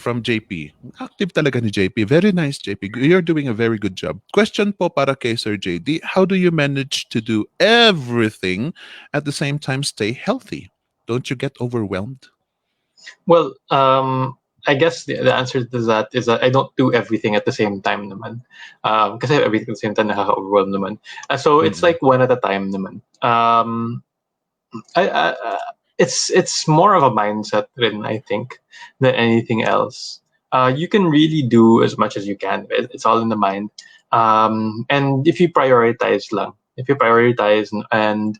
from JP. Active talaga ni JP. Very nice, JP. You're doing a very good job. Question po para kay Sir JD. How do you manage to do everything at the same time stay healthy? Don't you get overwhelmed? Well, I guess the answer to that is that I don't do everything at the same time naman. Kasi everything at the same time nakaka-overwhelm naman. So it's Mm-mm. like one at a time naman. It's more of a mindset rin, I think, than anything else. You can really do as much as you can. It's all in the mind. And if you prioritize lang, if you prioritize and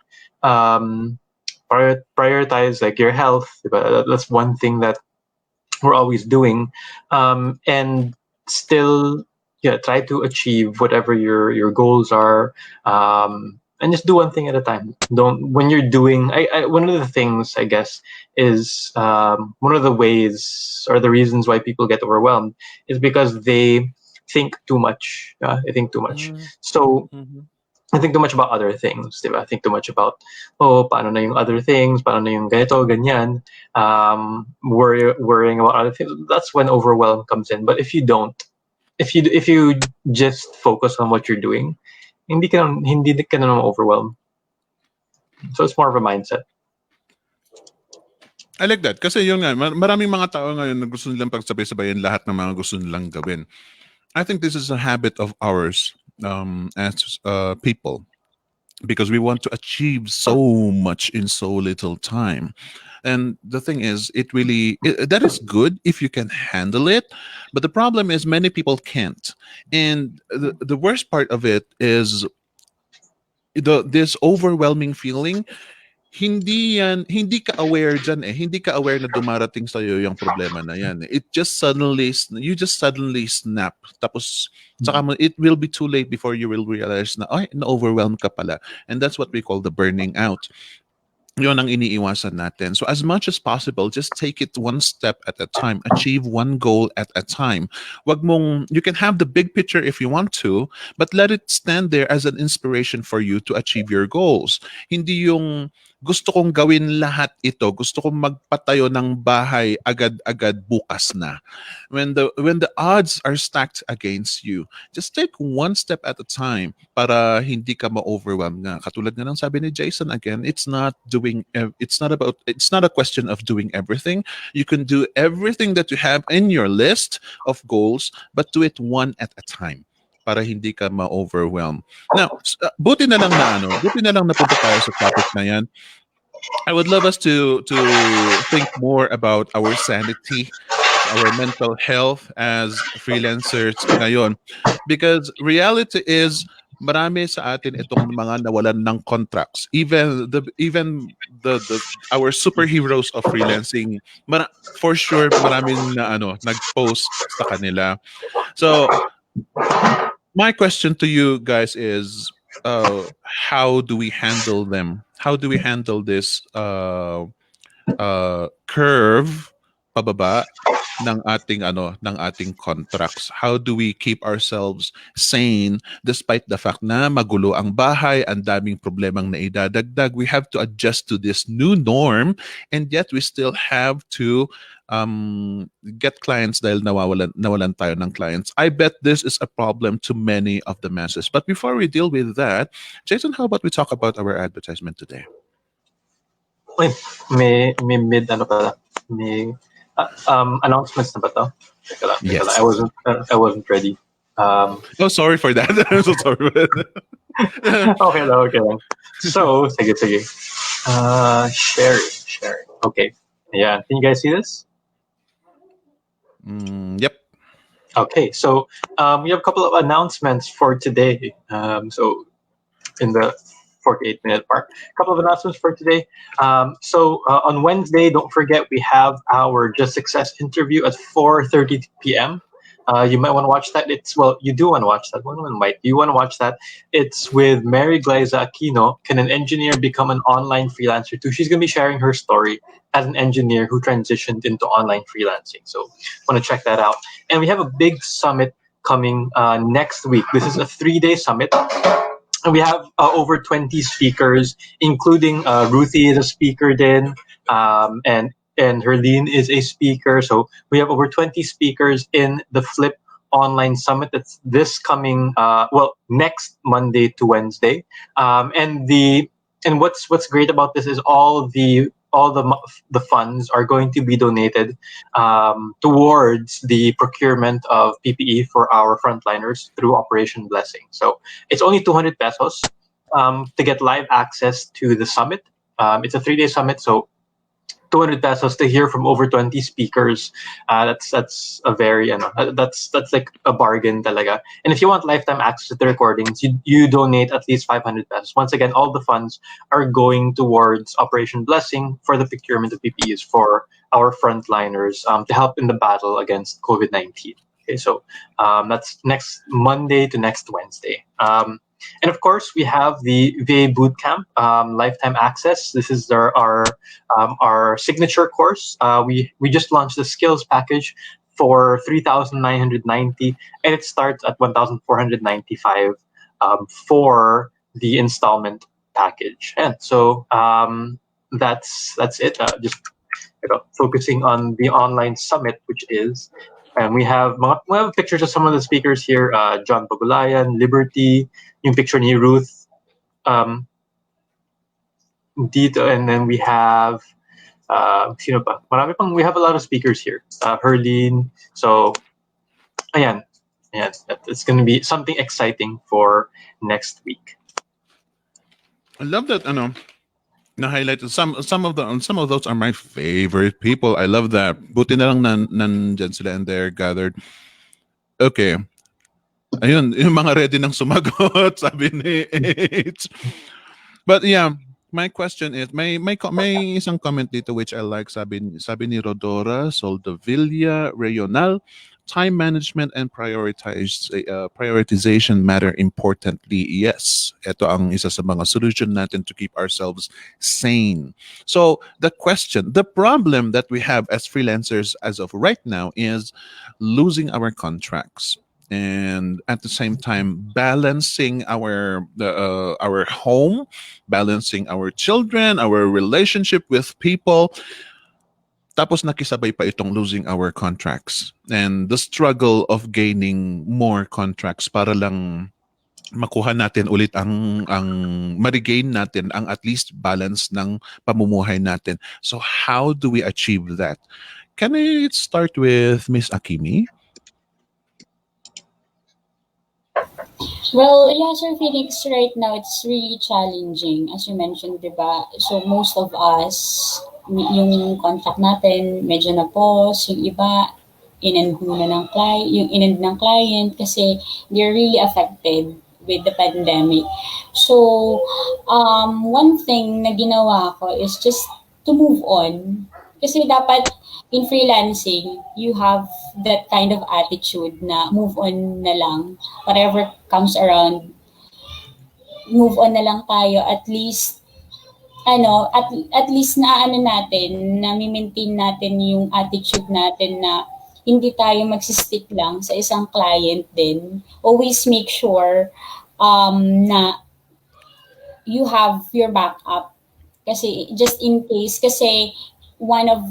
prioritize like your health, that's one thing that we're always doing, and still, yeah, try to achieve whatever your goals are, and just do one thing at a time. Don't when you're doing. One of the things, I guess, is one of the ways or the reasons why people get overwhelmed is because they think too much. They think too much. So Mhm. I think too much about other things, di ba? I think too much about, oh, paano na yung other things, paano na yung ganito, ganyan, worrying about other things. That's when overwhelm comes in. But if you don't, if you just focus on what you're doing, hindi ka na overwhelmed. So it's more of a mindset. I like that. Kasi yun nga, maraming mga tao ngayon na gusto nilang pagsabay-sabayin lahat ng mga gusto nilang gawin. I think this is a habit of ours as people because we want to achieve so much in so little time. And the thing is, that is good if you can handle it. But the problem is many people can't. And the worst part of it is this overwhelming feeling. Hindi ka aware dyan eh. Hindi ka aware na dumarating sa iyo yung problema na yan. You just suddenly snap. Tapos, it will be too late before you will realize na, ay, na-overwhelm ka pala. And that's what we call the burning out. Yun ang iniiwasan natin. So as much as possible, just take it one step at a time. Achieve one goal at a time. You can have the big picture if you want to, but let it stand there as an inspiration for you to achieve your goals. Hindi yung gusto kong gawin lahat ito, gusto kong magpatayo ng bahay agad-agad bukas na. When the odds are stacked against you, just take one step at a time para hindi ka ma-overwhelm nga. Katulad nga ng sabi ni Jason again, it's not a question of doing everything. You can do everything that you have in your list of goals, but do it one at a time para hindi ka ma-overwhelm. Now, buti na lang napunta tayo sa topic na yan. I would love us to think more about our sanity, our mental health as freelancers ngayon, because reality is marami sa atin itong mga nawalan ng contracts. Even the our superheroes of freelancing, for sure maraming na nag-post sa kanila. So my question to you guys is, how do we handle them? How do we handle this curve pababa ng ating contracts? How do we keep ourselves sane despite the fact na magulo ang bahay, ang daming problemang naidadagdag? We have to adjust to this new norm, and yet we still have to get clients dahil nawalan tayo ng clients. I bet this is a problem to many of the masses. But before we deal with that, Jason, how about we talk about our advertisement today? Uy, may mid pala. May announcements na ba to? Teka lang. Yes. I wasn't ready. Oh, sorry for that. I'm so sorry for that. Okay lang. So, sige. Sharing. Okay. Yeah, can you guys see this? Yep. Okay, so we have a couple of announcements for today. So in the 48-minute mark, a couple of announcements for today. So on Wednesday, don't forget we have our Just Success interview at 4:30 p.m. You might want to watch that. You do want to watch that. You want to watch that. It's with Mary Gleiza Aquino. Can an engineer become an online freelancer too? She's going to be sharing her story as an engineer who transitioned into online freelancing. So want to check that out. And we have a big summit coming next week. This is a 3-day summit. And we have over 20 speakers, including Ruthie is a speaker then, and Herlene is a speaker. So we have over 20 speakers in the Flip Online Summit. That's this coming, next Monday to Wednesday. And what's great about this is all the funds are going to be donated towards the procurement of PPE for our frontliners through Operation Blessing. So it's only 200 pesos to get live access to the summit. It's a 3-day summit, so 200 pesos to hear from over 20 speakers. That's a very that's like a bargain talaga. And if you want lifetime access to the recordings, you donate at least 500 pesos. Once again, all the funds are going towards Operation Blessing for the procurement of PPEs for our frontliners to help in the battle against COVID-19. Okay, so that's next Monday to next Wednesday. And of course, we have the VA Bootcamp lifetime access. This is our signature course. We just launched the skills package for 3,990, and it starts at 1,495 for the installment package. And so that's it. Just focusing on the online summit, which is. And we have pictures of some of the speakers here. John Bagulayan, Liberty, yung picture ni Ruth, dito, and then we have sino pa? Marami pang. We have a lot of speakers here. Herlene. So, ayan. It's going to be something exciting for next week. I love that. Na highlighted some of those are my favorite people. I love that. Buti na lang nandyan sila and they're gathered. Okay. Ayun, yung mga ready nang sumagot, sabi ni H. But yeah, my question is, may isang comment dito which I like, sabi ni Rodora Soldavilla Rayonal, time management and prioritization matter importantly. Yes, ito ang isa sa mga solution natin to keep ourselves sane. So the problem that we have as freelancers as of right now is losing our contracts. And at the same time, balancing our home, balancing our children, our relationship with people. Tapos nakisabay pa itong losing our contracts and the struggle of gaining more contracts para lang makuha natin ulit ang ma-regain natin ang at least balance ng pamumuhay natin. So how do we achieve that? Can I start with Miss Akimi? Well, yeah, Sir Felix, right now it's really challenging. As you mentioned, diba? So most of us, yung contract natin, medyo na-pause. Yung iba, inend ng client kasi they're really affected with the pandemic. So, one thing na ginawa ko is just to move on. Kasi dapat in freelancing, you have that kind of attitude na move on na lang. Whatever comes around, move on na lang tayo. At least, at least na natin, na maintain natin yung attitude natin na hindi tayo magsistick lang sa isang client din. Always make sure na you have your backup. Kasi just in case, kasi one of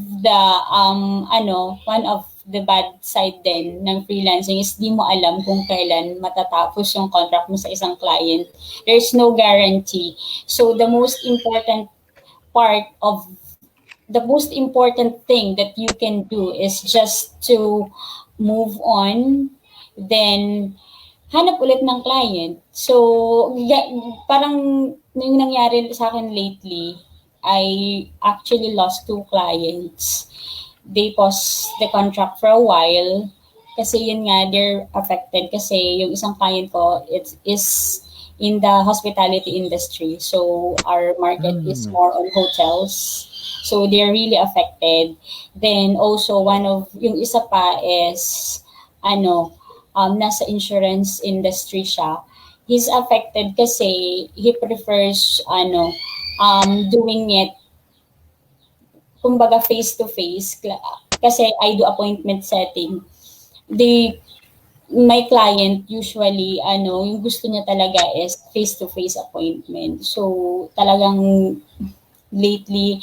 the bad side din ng freelancing is di mo alam kung kailan matatapos yung contract mo sa isang client. There's no guarantee. So the most important thing that you can do is just to move on, then hanap ulit ng client. So, parang yung nangyari sa akin lately, I actually lost 2 clients. They paused the contract for a while kasi yun nga, they're affected kasi yung isang client ko, it is in the hospitality industry. So, our market is more on hotels. So, they're really affected. Then, also, yung isa pa is, nasa insurance industry siya. He's affected kasi he prefers, doing it, kumbaga face-to-face. Kasi I do appointment setting. My client usually, yung gusto niya talaga is face-to-face appointment. So, talagang lately,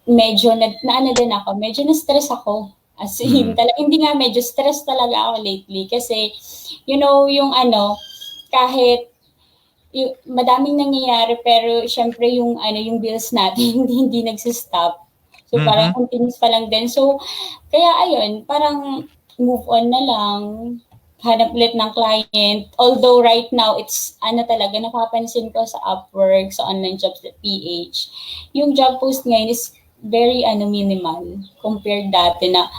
medyo din ako, medyo na-stress ako. As in, hindi nga, medyo stress talaga ako lately. Kasi, yung kahit madaming nangyayari, pero syempre yung bills natin hindi nagsistop. So, parang continuous pa lang din. So, kaya ayun, parang move on na lang, hanap ulit ng client. Although right now, it's talaga, napapansin ko sa Upwork, sa onlinejobs.ph, yung job post ngayon is very minimal compared dati na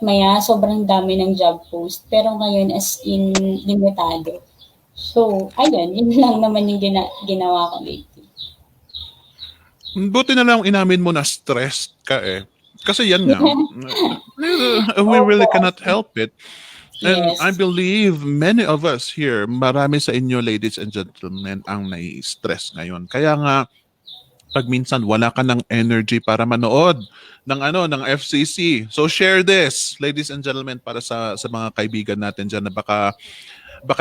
maya sobrang dami ng job post. Pero ngayon as in limitado. So, ayun, yun lang naman yung ginawa ko lately. Buti na lang inamin mo na stressed ka eh. Kasi yan nga, we really cannot help it. And Yes. I believe many of us here, marami sa inyo ladies and gentlemen ang nai-stress ngayon. Kaya nga, pag minsan wala ka ng energy para manood ng FCC. So share this, ladies and gentlemen, para sa mga kaibigan natin dyan na baka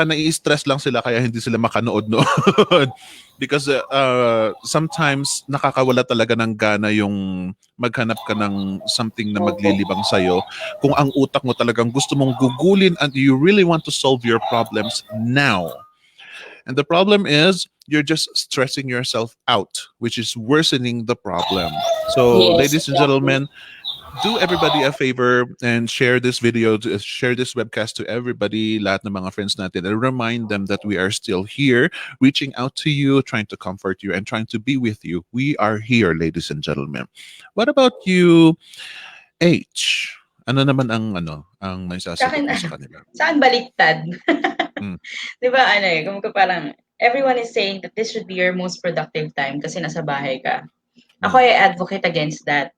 nai-stress lang sila kaya hindi sila makanood-nood. Because sometimes nakakawala talaga ng gana yung maghanap ka ng something na maglilibang sa'yo. Kung ang utak mo talagang gusto mong gugulin and you really want to solve your problems now. And the problem is you're just stressing yourself out, which is worsening the problem. So, Yes, ladies and gentlemen, do everybody a favor and share this video, share this webcast to everybody, lahat ng mga friends natin, and remind them that we are still here, reaching out to you, trying to comfort you, and trying to be with you. We are here, ladies and gentlemen. What about you, H? Ano naman ang may sasagot mo sa kanila? Saan baliktad? Di ba kumbaga parang everyone is saying that this should be your most productive time kasi nasa bahay ka. Ako ay advocate against that.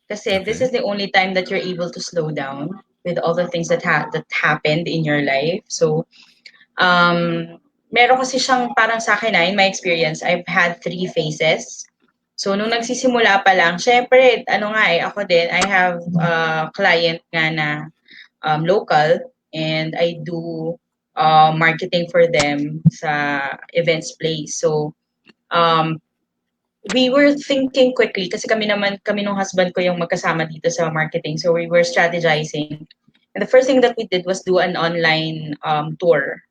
Kasi this is the only time that you're able to slow down with all the things that happened in your life. So, meron kasi siyang parang sa akin in my experience, I've had 3 phases. So, nung nagsisimula pa lang, syempre, ako din, I have a client nga na local and I do marketing for them sa events place. So, we were thinking quickly kasi kami nung husband ko yung magkasama dito sa marketing. So, we were strategizing. And the first thing that we did was do an online tour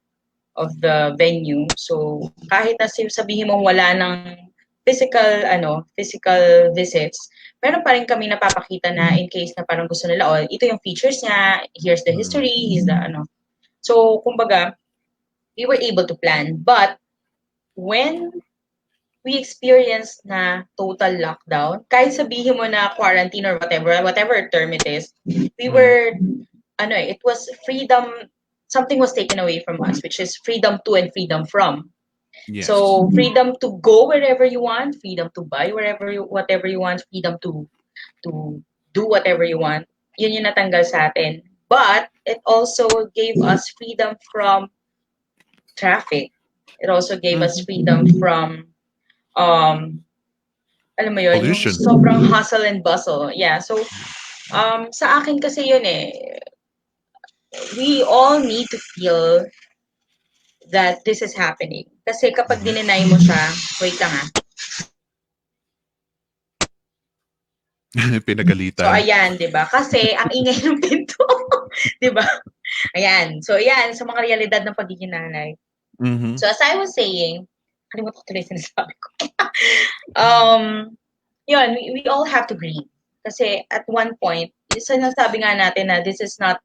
of the venue. So, kahit na sabihin mo wala ng physical visits, meron pa rin kami napapakita na in case na parang gusto nila, ito yung features niya, here's the history, here's the So, kumbaga, we were able to plan. But, when we experienced na total lockdown, kahit sabihin mo na quarantine or whatever term it is, we were, it was freedom something was taken away from us, which is freedom to and freedom from. Yes. So freedom to go wherever you want, freedom to buy whatever you want, freedom to do whatever you want. Yun yung natanggal sa atin. But it also gave us freedom from traffic. It also gave us freedom from alam mo yun, yung Pollution. sobrang hustle and bustle. Yeah. So sa akin kasi yun we all need to feel that this is happening. Kasi kapag dinenay mo siya, wait lang Pinagalitan. So ayan, 'di ba? Kasi ang ingay ng pinto, 'di ba? Ayan. So ayan, sa mga realidad ng pagiging nanay. So as I was saying, kalimutan ko tuloy sinasabi ko. Yun, we all have to grieve. Kasi at one point, sinasabi nga natin na this is not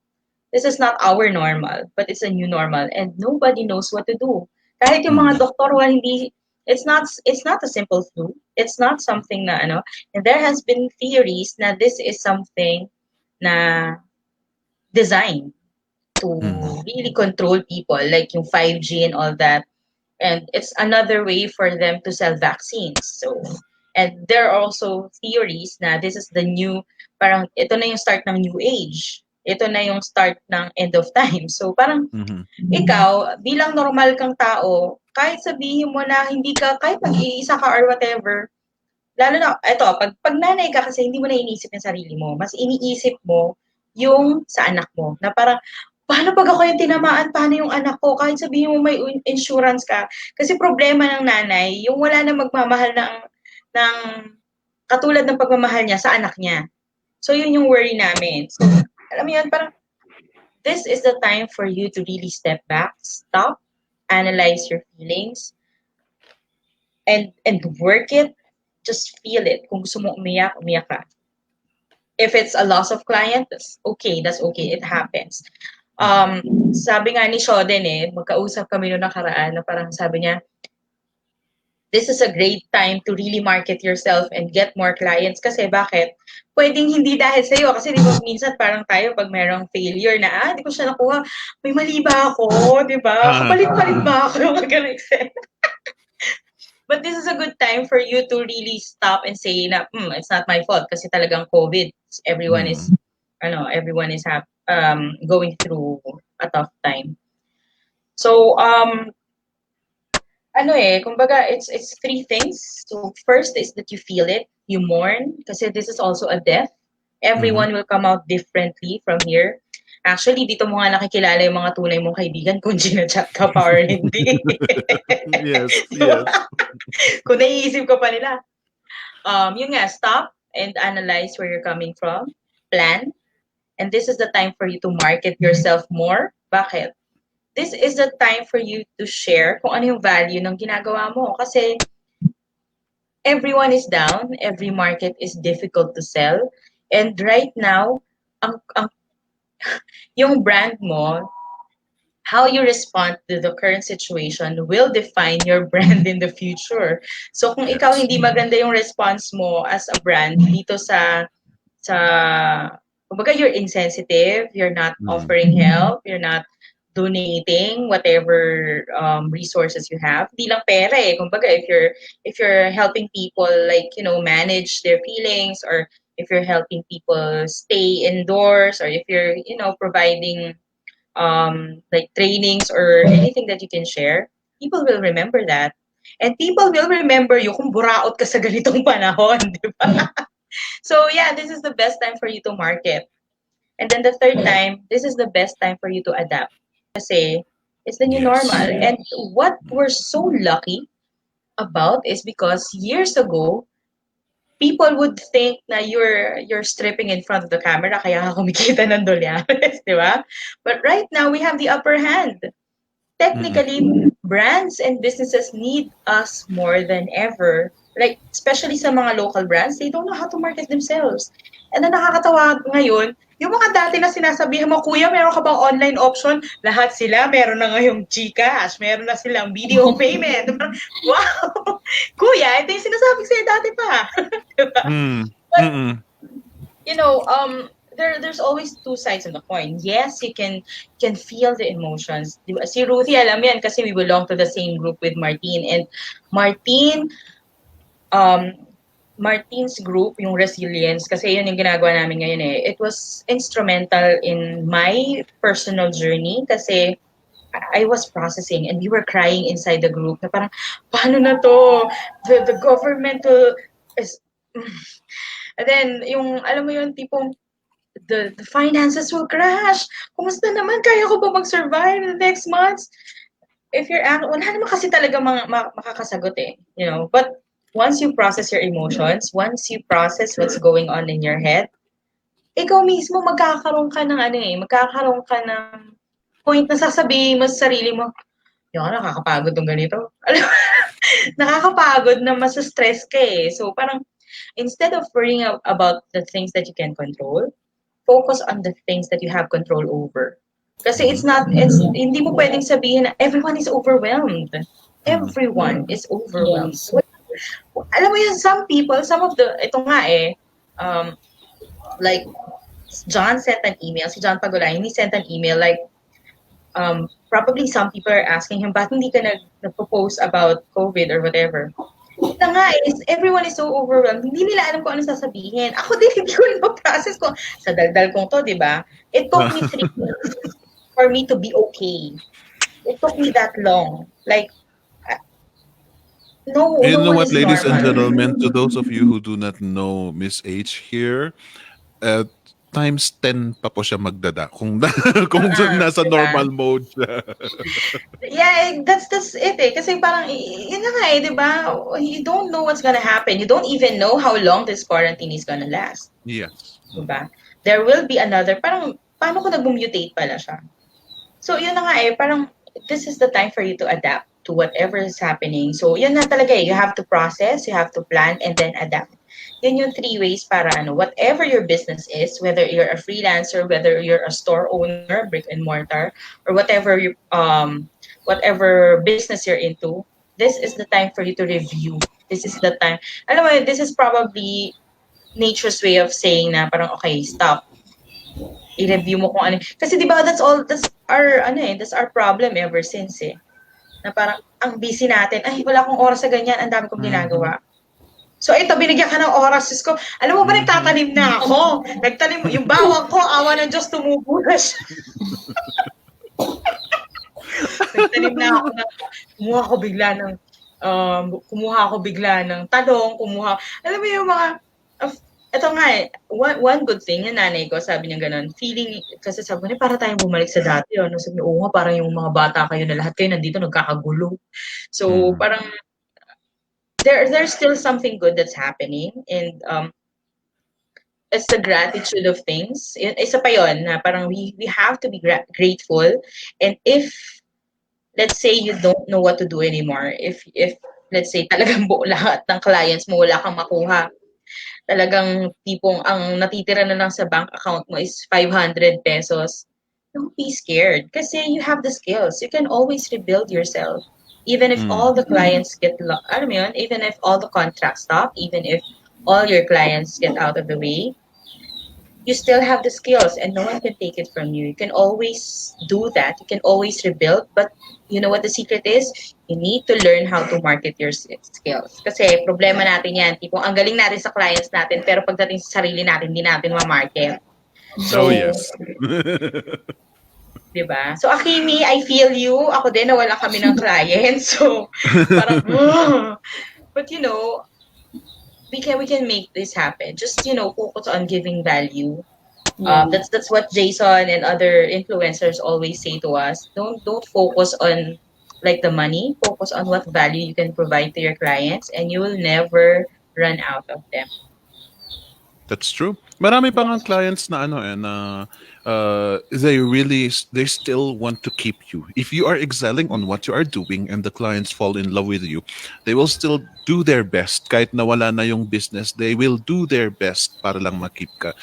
our normal, but it's a new normal, and nobody knows what to do. Kahit yung mga doktor, hindi, it's not a simple flu. It's not something na and there has been theories na this is something na designed to really control people, like yung 5G and all that. And it's another way for them to sell vaccines. So, and there are also theories na this is the new, parang ito na yung start ng new age. Ito na yung start ng end of time. So, parang ikaw, bilang normal kang tao, kahit sabihin mo na hindi ka, kahit mag-iisa ka or whatever, lalo na, pag nanay ka kasi hindi mo na iniisip yung sarili mo. Mas iniisip mo yung sa anak mo. Na parang, paano pag ako yung tinamaan? Paano yung anak ko? Kahit sabihin mo may insurance ka. Kasi problema ng nanay, yung wala na magmamahal ng katulad ng pagmamahal niya sa anak niya. So, yun yung worry namin. So, alam mo yun, parang, this is the time for you to really step back, stop, analyze your feelings, and work it. Just feel it. Kung gusto mo umiyak ka. If it's a loss of client, that's okay. It happens. Sabi nga ni Shoden magkausap kami noong nakaraan na parang sabi niya, this is a great time to really market yourself and get more clients. Kasi bakit? Pwedeng hindi dahil sa'yo. Kasi di ba minsan parang tayo pag merong failure na, di ko siya nakuha, may mali ba ako? Di ba? Kapalit-palit ba ako? But this is a good time for you to really stop and say na, it's not my fault kasi talagang COVID. Everyone is going through a tough time. So, kumbaga, it's three things. So, first is that you feel it, you mourn, kasi this is also a death. Everyone will come out differently from here. Actually, dito mo nga nakikilala yung mga tunay mong kaibigan kung ginachat ka pa or hindi. Yes. Kung naiisip ko pa nila. Yun nga, stop and analyze where you're coming from. Plan. And this is the time for you to market yourself more. Bakit? This is the time for you to share kung ano yung value ng ginagawa mo. Kasi everyone is down. Every market is difficult to sell. And right now, yung brand mo, how you respond to the current situation will define your brand in the future. So kung ikaw hindi maganda yung response mo as a brand dito kumbaga you're insensitive, you're not offering help, you're not donating whatever resources you have. Di lang pera Kumbaga if you're helping people manage their feelings, or if you're helping people stay indoors, or if you're providing like trainings or anything that you can share, people will remember that. And people will remember you kung buraot ka sa ganitong panahon, di ba? So yeah, this is the best time for you to market. And then the third time, this is the best time for you to adapt. Kasi it's the new normal. And what we're so lucky about is because years ago, people would think na you're stripping in front of the camera kaya ka kumikita ng dolyares, di ba? But right now, we have the upper hand. Technically, brands and businesses need us more than ever. Like, especially sa mga local brands, they don't know how to market themselves. And then nakakatawa ngayon, yung mga dati na sinasabihan mo, kuya, meron ka bang online option? Lahat sila, meron na ngayong GCash, meron na silang video payment. Wow! Kuya, ito yung sinasabi sa'yo dati pa. Diba? But, there's always two sides of the coin. Yes, you can feel the emotions. Di ba? Si Ruthie, alam yan kasi we belong to the same group with Martin. And Martin, um, Martin's group, yung resilience, kasi yun yung ginagawa namin ngayon eh. It was instrumental in my personal journey kasi I was processing and we were crying inside the group na parang, paano na to? The governmental is... And then, yung, alam mo yun, tipong, the finances will crash. Kumusta naman? Kaya ko ba mag-survive in the next months? If you're wala naman kasi talaga makakasagot eh, you know. But once you process your emotions, once you process what's going on in your head, ikaw mismo magkakaroon ka ng magkakaroon ka ng point na sasabihin mo sa sarili mo, yung nakakapagod tong ganito. Nakakapagod na masa-stress ka eh. So parang instead of worrying about the things that you can control, focus on the things that you have control over. Kasi hindi mo pwedeng sabihin na everyone is overwhelmed. Everyone is overwhelmed. Yes. Alam mo yun, some people, ito nga eh, like, John sent an email, si John Pagulayan, he sent an email like, probably some people are asking him, ba't hindi ka nag-propose about COVID or whatever? Ito nga is, everyone is so overwhelmed. Hindi nila alam kung ano sasabihin. Ako din, hindi ko rin ma-process ko. Sa daldal kong to, di ba? It took me 3 weeks for me to be okay. It took me that long. Like, no You know one what, is ladies and normal. gentlemen, to those of you who do not know Miss H here, times 10 pa po siya magdada kung kung nasa diba? normal mode siya. Yeah, that's it eh. Kasi parang, yun na nga eh, di ba? You don't know what's gonna happen. You don't even know how long this quarantine is gonna last. Yes. Diba? There will be another, parang, paano kung nag-mutate pala siya? So, yun na nga eh, parang, this is the time for you to adapt to whatever is happening. So, yun na talaga eh. You have to process, you have to plan, and then adapt. Yun yung 3 ways para whatever your business is, whether you're a freelancer, whether you're a store owner, brick and mortar, or whatever business you're into, this is the time for you to review. This is the time. Alam mo, this is probably nature's way of saying na parang, okay, stop. I-review mo kung ano. Kasi di ba, that's our problem ever since eh. Na parang, ang busy natin, ay, wala akong oras sa ganyan, ang dami kong ginagawa. So ito, binigyan ka ng oras. Diyos ko, alam mo ba, nagtatanim na ako. Yung bawang ko, awa ng Diyos, tumubo na siya. Nagtanim na ako kumuha ako bigla ng talong, alam mo yung mga, ito nga eh, one good thing, yung nanay ko, sabi niya ganun, feeling, kasi sabi ko, para tayong bumalik sa dati, sabi niya, oo nga, parang yung mga bata kayo na lahat kayo nandito, nagkakagulo. So, parang, there's still something good that's happening, and it's the gratitude of things. Isa pa yun, na parang we have to be grateful, and if, let's say you don't know what to do anymore, if let's say talagang buo lahat ng clients mo, wala kang makuha, talagang tipong ang natitira na lang sa bank account mo is 500 pesos, don't be scared kasi you have the skills. You can always rebuild yourself. Even if all the clients get, alam mo yun, even if all the contracts stop, even if all your clients get out of the way, you still have the skills and no one can take it from you. You can always do that. You can always rebuild. But you know what the secret is? You need to learn how to market your skills. Kasi problema natin yan. Tipong ang galing natin sa clients natin, pero pagdating sa sarili natin, hindi natin ma-market. So, yes. Diba? So, Akimi, I feel you. Ako din, nawala kami ng clients. So, parang, but you know, we can make this happen. Just, focus on giving value. That's what Jason and other influencers always say to us. Don't focus on like the money. Focus on what value you can provide to your clients, and you will never run out of them. That's true. Marami pa nga clients na they still want to keep you. If you are excelling on what you are doing and the clients fall in love with you, they will still do their best. Kahit nawala na yung business, they will do their best para lang makip ka.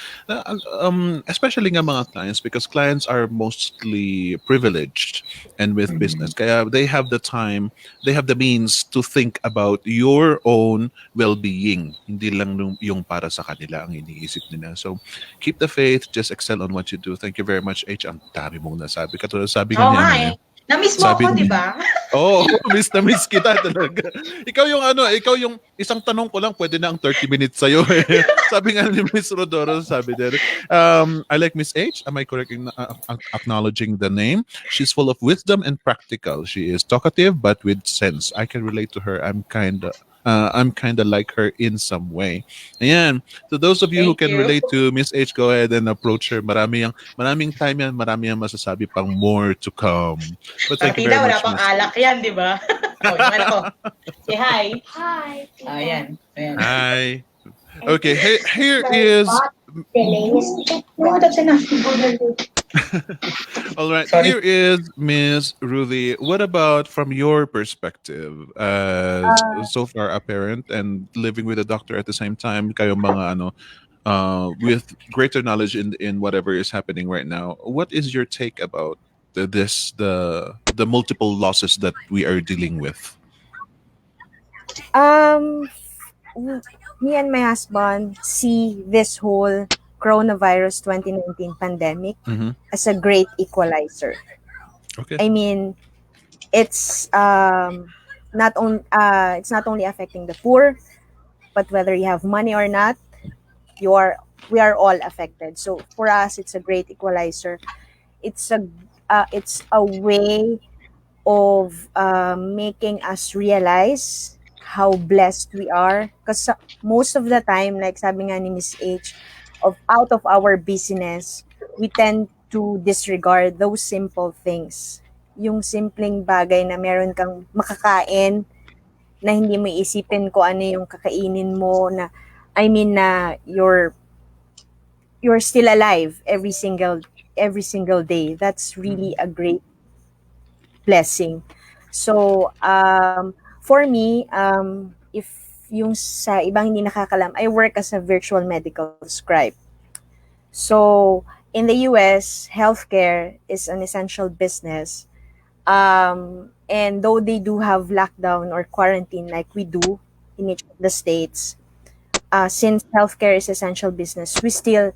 Especially nga mga clients, because clients are mostly privileged and with business. Kaya they have the time, they have the means to think about your own well-being. Hindi lang yung para sa kanila ang iniisip nila. kanina. So, keep the faith, just excel on what you do. Thank you very much, H. Ang dami mong nasabi. Katulad sabi nga Oo ni nga ano eh. eh. Na-miss mo Sabi ako, di ni ba? Oo, miss na miss kita talaga. Ikaw yung isang tanong ko lang, pwede na ang 30 minutes sa'yo eh. Sabi nga ni Miss Rodoro, sabi din, I like Miss H. Am I correct in acknowledging the name? She's full of wisdom and practical. She is talkative but with sense. I can relate to her. I'm kind of like her in some way. Ayan. So those of you who Thank can you. relate to Miss H, go ahead and approach her. Maraming time yan, marami yang masasabi pang more to come. But thank you very Partida, wala much, pang Miss alak yan, di ba? O, yung anak ko. Say hi. Hi. Ayan. Ayan. Hi. Okay, here is No, that's enough. all right. Sorry. Here is Miss Ruthie. What about from your perspective as so far a parent and living with a doctor at the same time? Kayo mga ano, with greater knowledge in whatever is happening right now. What is your take about the multiple losses that we are dealing with? Um, me and my husband see this whole coronavirus 2019 pandemic Mm-hmm. as a great equalizer. Okay. I mean, it's it's not only affecting the poor, but whether you have money or not, we are all affected. So for us, it's a great equalizer. It's a way of making us realize how blessed we are. Because most of the time, like sabi nga ni Miss H, out of our busyness, we tend to disregard those simple things. Yung simpleng bagay na meron kang makakain, na hindi mo isipin kung ano yung kakainin mo, na I mean na you're still alive every single day. That's really a great blessing. So, for me, if yung sa ibang hindi nakakalam, I work as a virtual medical scribe. So, in the US, healthcare is an essential business. And though they do have lockdown or quarantine like we do in each of the states, since healthcare is essential business, we still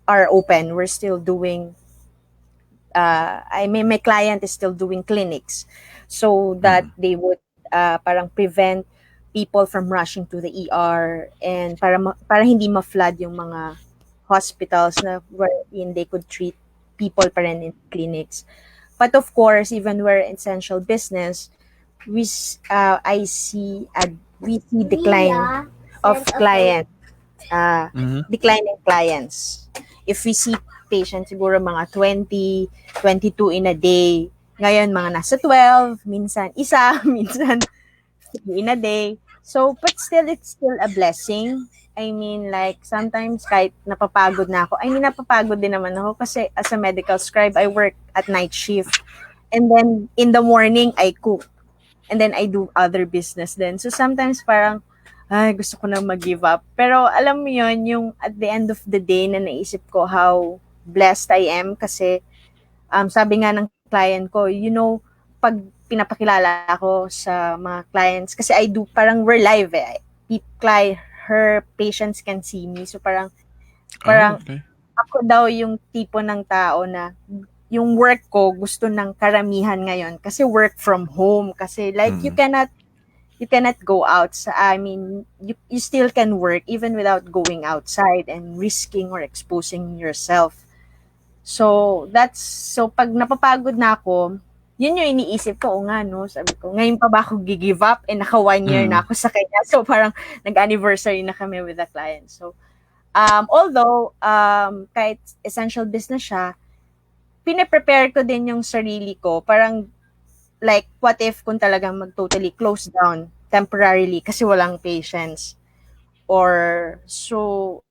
are open. We're still doing my client is still doing clinics so that they would parang prevent people from rushing to the ER, and para hindi ma-flood yung mga hospitals na wherein they could treat people pa rin in clinics. But of course, even we're essential business, we see decline of client, Mm-hmm. declining clients. If we see patients, siguro mga 20, 22 in a day. Ngayon, mga nasa 12, minsan isa, minsan 3 in a day. So, but still, it's still a blessing. I mean, like, sometimes kahit napapagod na ako, napapagod din naman ako kasi as a medical scribe, I work at night shift. And then, in the morning, I cook. And then, I do other business then. So, sometimes parang, ay, gusto ko na mag-give up. Pero alam mo yun, yung at the end of the day na naisip ko how blessed I am kasi sabi nga ng client ko, pag pinapakilala ako sa mga clients, kasi I do, parang we're live eh. Her patients can see me. So parang Okay. ako daw yung tipo ng tao na yung work ko gusto ng karamihan ngayon kasi work from home. Kasi like you cannot go out. I mean, you still can work even without going outside and risking or exposing yourself. So pag napapagod na ako, yun yung iniisip ko, nga no, sabi ko, ngayon pa ba ako give up? And naka 1 year na ako sa kanya. So parang nag-anniversary na kami with the client. So although kahit essential business siya, pine-prepare ko din yung sarili ko. Parang like, what if kung talagang mag-totally close down temporarily kasi walang patients? Or, so,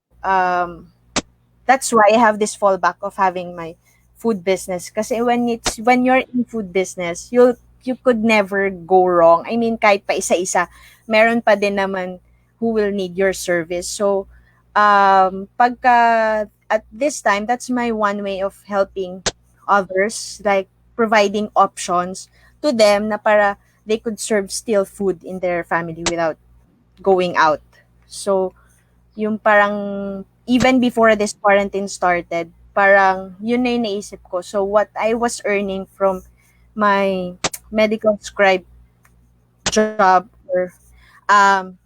that's why I have this fallback of having my food business. Kasi when you're in food business, you could never go wrong. I mean, kahit pa isa-isa, meron pa din naman who will need your service. So, pagka, at this time, that's my one way of helping others, like providing options to them na para they could serve still food in their family without going out. So, yung parang even before this quarantine started, parang yun na yung naisip ko. So what I was earning from my medical scribe job, or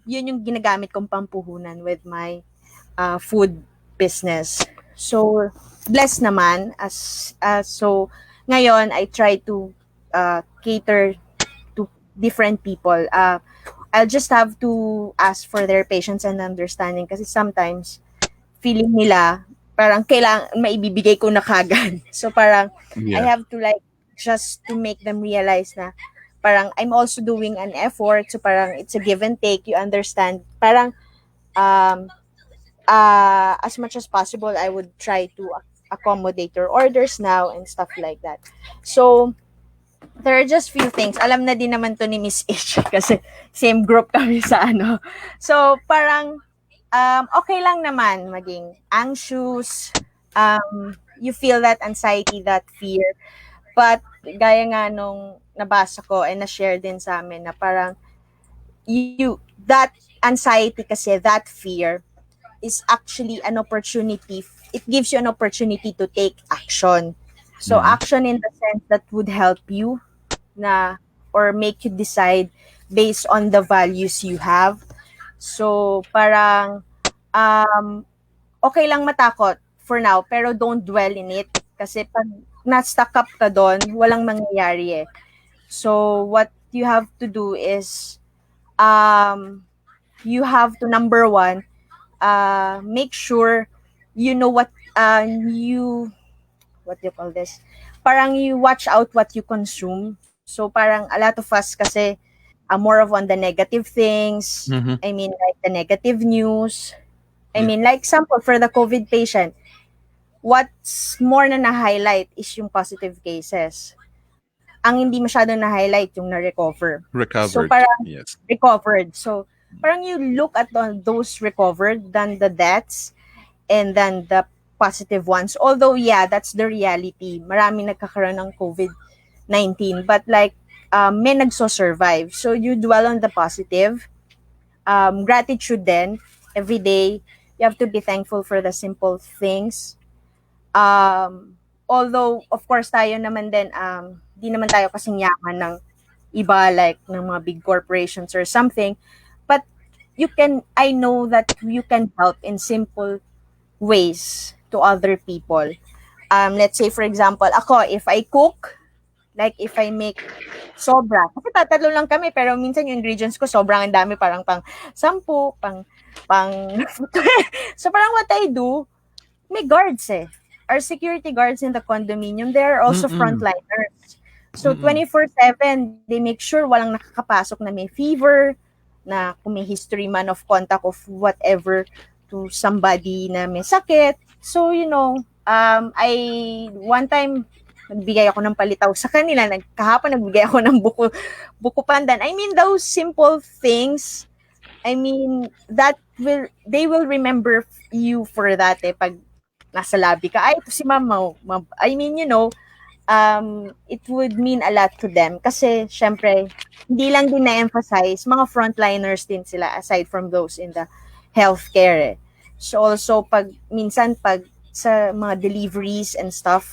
yun yung ginagamit kong pampuhunan with my food business. So blessed naman, so ngayon I try to cater to different people. I'll just have to ask for their patience and understanding, kasi sometimes feeling nila parang kailangan maibibigay ko na kagad. So parang I Yeah. have to like just to make them realize na parang I'm also doing an effort. So parang it's a give and take. You understand? Parang um as much as possible, I would try to accommodate your orders now and stuff like that. So there are just few things. Alam na din naman to ni Miss H kasi same group kami sa ano. So parang okay lang naman maging anxious. You feel that anxiety, that fear. But gaya nga nung nabasa ko and na-share din sa amin na parang that anxiety kasi, that fear is actually an opportunity. It gives you an opportunity to take action. So Mhm. action in the sense that would help you na or make you decide based on the values you have. So parang okay lang matakot for now, pero don't dwell in it. Kasi pag na-stuck up ka doon, walang mangyayari eh. So, what you have to do is, you have to, number one, make sure you know what do you call this? Parang you watch out what you consume. So, parang a lot of us kasi, more of on the negative things. Mhm. I mean, like the negative news. I Yeah. mean, like example, for the COVID patient, what's more na na-highlight is yung positive cases. Ang hindi masyado na-highlight yung na-recover. So Recovered. parang Yes. recovered. So parang you look at those recovered than the deaths and then the positive ones. Although, yeah, that's the reality. Marami nagkakaroon ng COVID-19. But like, may nagso-survive. So you dwell on the positive. Gratitude then, every day. You have to be thankful for the simple things. Although of course tayo naman din di naman tayo kasing yaman ng iba, like ng mga big corporations or something, but I know that you can help in simple ways to other people. Let's say for example, ako, if I cook, like if I make sobra, kasi tatlo lang kami pero minsan yung ingredients ko sobrang ang dami, parang pang 10, pang so parang what I do, may guards eh. Our security guards in the condominium, they are also Mm-mm. frontliners. So Mm-mm. 24/7, they make sure walang nakakapasok na may fever, na kung may history man of contact of whatever to somebody na may sakit. So, I one time nagbigay ako ng palitaw sa kanila, kahapon nagbigay ako ng buko pandan. I mean, those simple things, I mean, they will remember you for that eh, pag nasa lobby ka, ay, ito si mama, I mean, it would mean a lot to them. Kasi, syempre, hindi lang din na-emphasize, mga frontliners din sila aside from those in the healthcare. So, also, minsan, pag sa mga deliveries and stuff,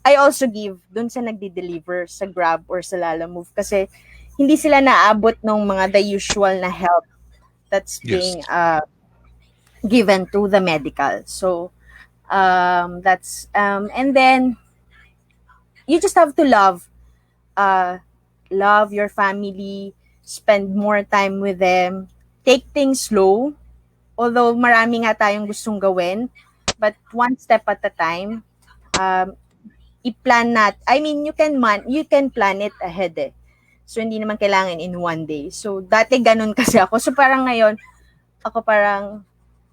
I also give dun sa nagde-deliver sa Grab or sa Lalamove kasi hindi sila naabot ng mga the usual na help that's Yes. being given to the medical. So, that's and then you just have to love your family, spend more time with them, take things slow, although marami nga tayong gustong gawin, but one step at a time. I-plan I mean, you can plan it ahead eh. So hindi naman kailangan in one day. So dati ganun kasi ako. So parang ngayon ako parang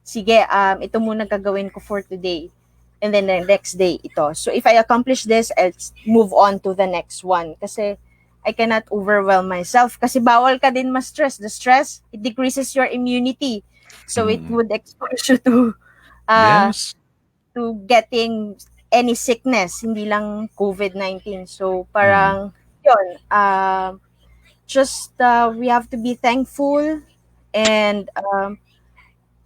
sige, ito muna gagawin ko for today. And then the next day, ito. So if I accomplish this, I'll move on to the next one. Kasi I cannot overwhelm myself. Kasi bawal ka din ma-stress. The stress, it decreases your immunity. So it would expose you Yes. to getting any sickness, hindi lang COVID-19. So parang, yun, we have to be thankful and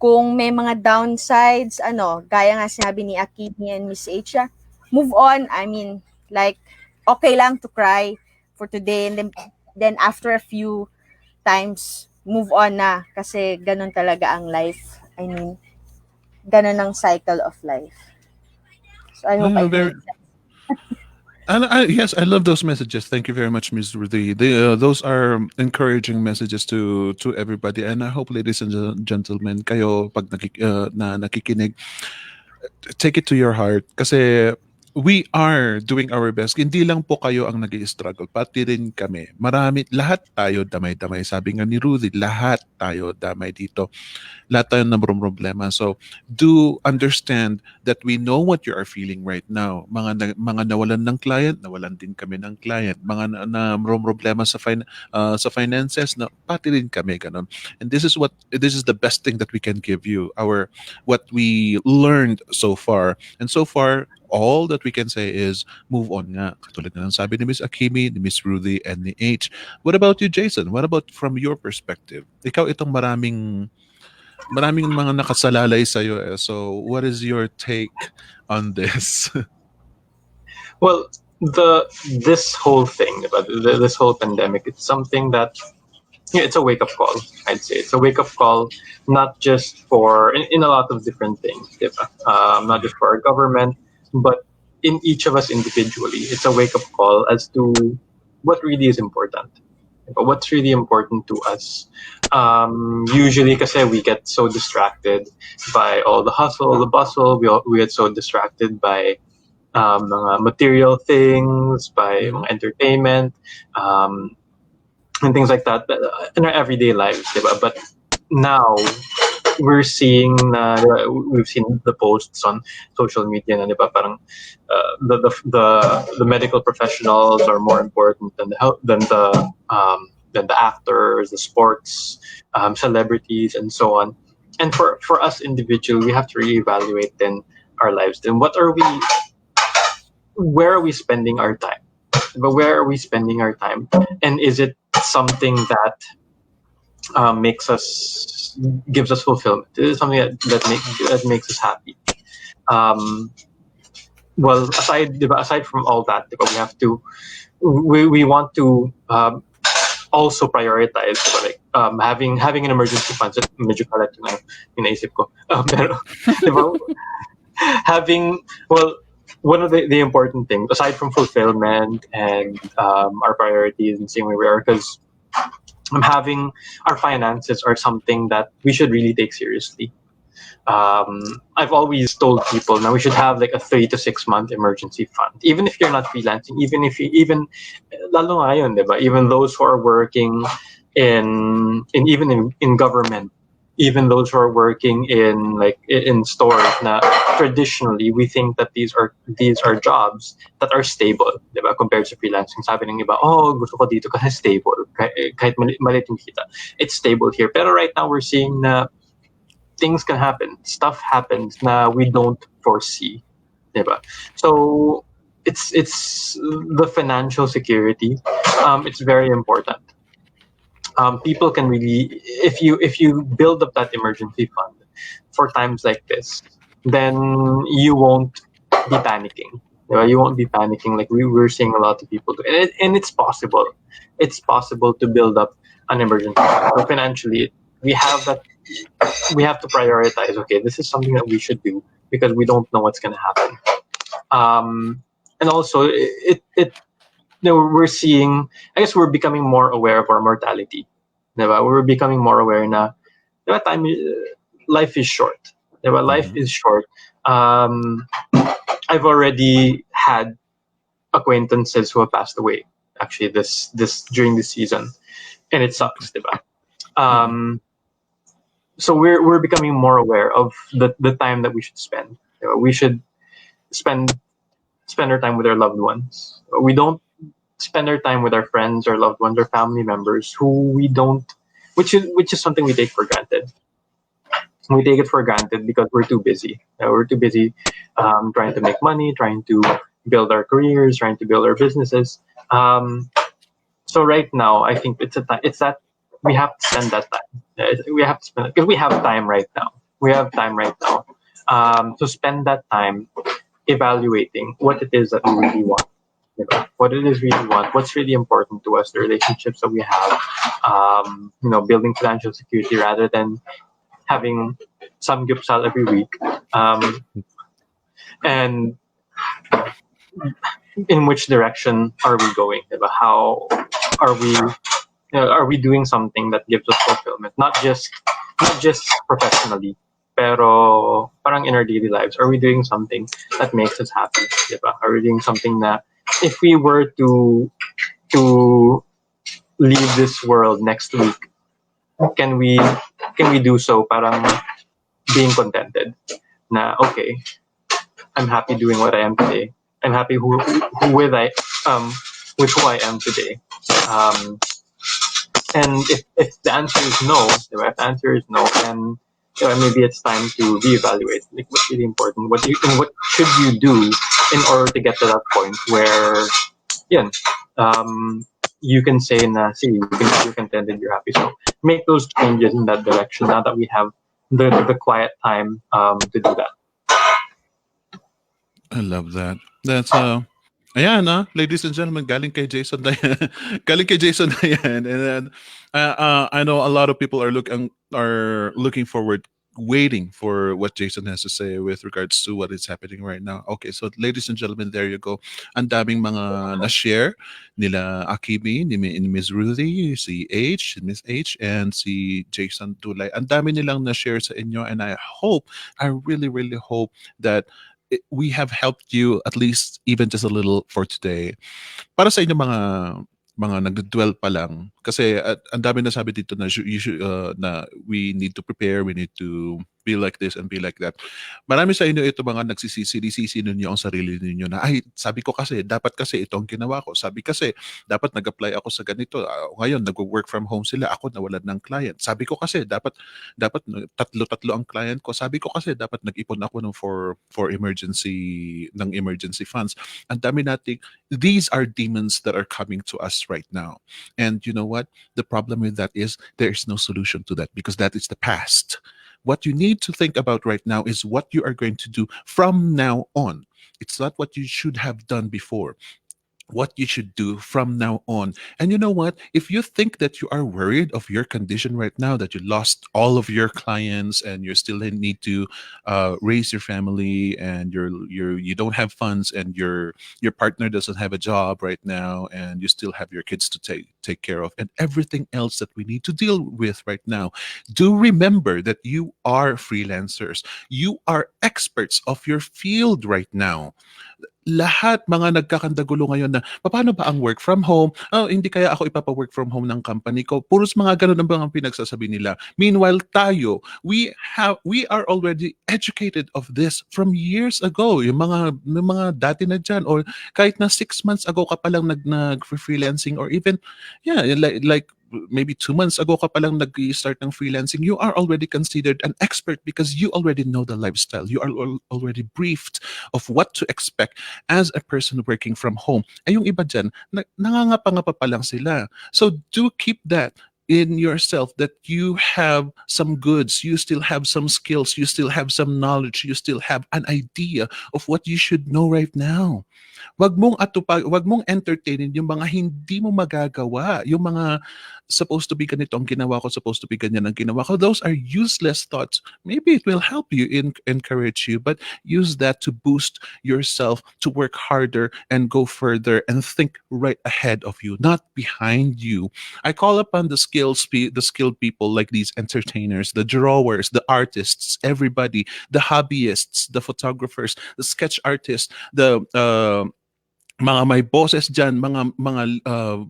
kung may mga downsides, gaya nga sinabi ni Akini and Miss Asia, move on. I mean, like, okay lang to cry for today, and then after a few times, move on na. Kasi ganun talaga ang life. I mean, ganun ang cycle of life. So I hope I Very. made sense. Yes, I love those messages. Thank you very much, Ms. Rudy. Those are encouraging messages to everybody, and I hope, ladies and gentlemen, kayo pag nakikinig, take it to your heart kasi we are doing our best. Hindi lang po kayo ang nag-i-struggle, pati rin kami. Lahat tayo damay-damay. Sabi nga ni Rudy, lahat tayo damay dito. Lahat tayo na problema. So, do understand that we know what you are feeling right now. Mga nawalan ng client, nawalan din kami ng client. Mga na problema sa finances, na pati rin kami ganun. And this is the best thing that we can give you. What we learned so far. And so far, all that we can say is move on nga. Katulad na ng sabi ni Miss Akimi, ni Miss Rudy, and ni H. What about you, Jason? What about from your perspective? Ikaw itong maraming mga nakasalalay sa iyo. So, what is your take on this? Well, this whole thing about this whole pandemic, it's something that it's a wake up call. I'd say it's a wake up call, not just for in a lot of different things, diba? Not just for our government, but in each of us individually. It's a wake up call as to what really is important. What's really important to us. Usually, kasi we get so distracted by all the hustle, the bustle. We get so distracted by mga material things, by mga entertainment, and things like that in our everyday lives, diba? But now we've seen the posts on social media na, diba, parang the medical professionals are more important than the actors, the sports, celebrities, and so on. And for us individually, we have to reevaluate then our lives. Then where are we spending our time? But where are we spending our time? And is it something that gives us fulfillment? Is it something that makes us happy? Well, aside from all that, we want to also prioritize, like having an emergency fund. Medyo kalat yung naisip ko. Pero, diba, one of the important things, aside from fulfillment and our priorities and seeing where we are, because having our finances are something that we should really take seriously. I've always told people now we should have like a 3 to 6 month emergency fund, even if you're not freelancing, even lalo ngayon, diba? Even those who are working in government, even those who are working in stores. Na traditionally we think that these are jobs that are stable, diba? Compared to freelancing. Sabi ng iba, gusto ko dito kasi stable, kahit maliit yung kita, it's stable here. Pero right now we're seeing na things can happen, stuff happens na we don't foresee, diba? So it's the financial security. It's very important. People can really, if you build up that emergency fund for times like this, then you won't be panicking. Diba? You won't be panicking like we're seeing a lot of people do, and it's possible. It's possible to build up an emergency fund. So financially, we have to prioritize. Okay, this is something that we should do because we don't know what's going to happen. And also, we're seeing, I guess we're becoming more aware of our mortality. Diba? We're becoming more aware na, diba, life is short. Diba? Life is short. I've already had acquaintances who have passed away actually this during this season, and it sucks, diba? So we're becoming more aware of the time that we should spend. Diba? We should spend our time with our loved ones. We don't spend our time with our friends or loved ones or family members who we don't, which is something we take for granted. We take it for granted because we're too busy. We're too busy trying to make money, trying to build our careers, trying to build our businesses. So right now, I think it's that we have to spend that time. We have to spend it because we have time right now. we have time right now to spend that time evaluating what it is that we really want. What it is we really want, what's really important to us, the relationships that we have, building financial security rather than having some gupsal every week. And in which direction are we going? Diba? How are we? Are we doing something that gives us fulfillment? Not just professionally, pero parang in our daily lives. Are we doing something that makes us happy? Diba? Are we doing something that if we were to leave this world next week, can we do so? Parang being contented. Na okay, I'm happy doing what I am today. I'm happy with who I am today. Um, and if the answer is no, if the answer is no, then maybe it's time to reevaluate. Like what's really important. What should you do in order to get to that point where, yeah, you can say na, see, you're contented, you're happy. So make those changes in that direction now that we have the quiet time to do that. I love that. That's ayan ladies and gentlemen, galing kay Jason na yan. Galing kay Jason na yan. And then I know a lot of people are looking forward, waiting for what Jason has to say with regards to what is happening right now. Okay, so ladies and gentlemen, there you go. Ang daming mga na-share nila Akimi, ni Miss Ruthie, si H, Miss H, and si Jason Dulay. Ang dami nilang na-share sa inyo, and I really, really hope that we have helped you at least even just a little for today. Para sa inyo mga nagdwell pa lang, kasi ang dami na sabi dito na na we need to prepare, we need to be like this and be like that. Marami sa inyo ito mga nagsisisi ninyo ang sarili ninyo na ay sabi ko kasi dapat kasi ito ang ginawa ko, sabi kasi dapat nag-apply ako sa ganito, ngayon nag-work from home sila, ako nawalan ng client, sabi ko kasi dapat tatlo ang client ko, sabi ko kasi dapat nag-ipon ako for emergency funds. Ang dami nating, these are demons that are coming to us right now. And you know what? The problem with that is there is no solution to that because that is the past. What you need to think about right now is what you are going to do from now on. It's not what you should have done before. What you should do from now on. And you know what? If you think that you are worried of your condition right now, that you lost all of your clients and you still need to raise your family, and you don't have funds, and your partner doesn't have a job right now, and you still have your kids to take care of, and everything else that we need to deal with right now, do remember that you are freelancers. You are experts of your field right now. Lahat mga nagkakandagulo ngayon na paano ba ang work from home? Oh, hindi kaya ako ipapa-work from home ng company ko. Puros mga ganun ang mga pinagsasabi nila. Meanwhile, tayo, we are already educated of this from years ago. Yung mga dati na dyan, or kahit na 6 months ago ka palang nag-freelancing, or even like maybe 2 months ago ka palang nag-start ng freelancing, you are already considered an expert because you already know the lifestyle. You are already briefed of what to expect as a person working from home. Ay yung iba dyan, nangangapa-ngapa pa lang sila. So do keep that in yourself, that you have some goods, you still have some skills, you still have some knowledge, you still have an idea of what you should know right now. Wag mong entertainin yung mga hindi mo magagawa, yung mga supposed to be ganito ang ginawa ko, supposed to be ganyan ang ginawa ko. Those are useless thoughts. Maybe it will help you, encourage you, but use that to boost yourself, to work harder and go further and think right ahead of you, not behind you. I call upon the skilled people like these entertainers, the drawers, the artists, everybody, the hobbyists, the photographers, the sketch artists, the mga may boses dyan, mga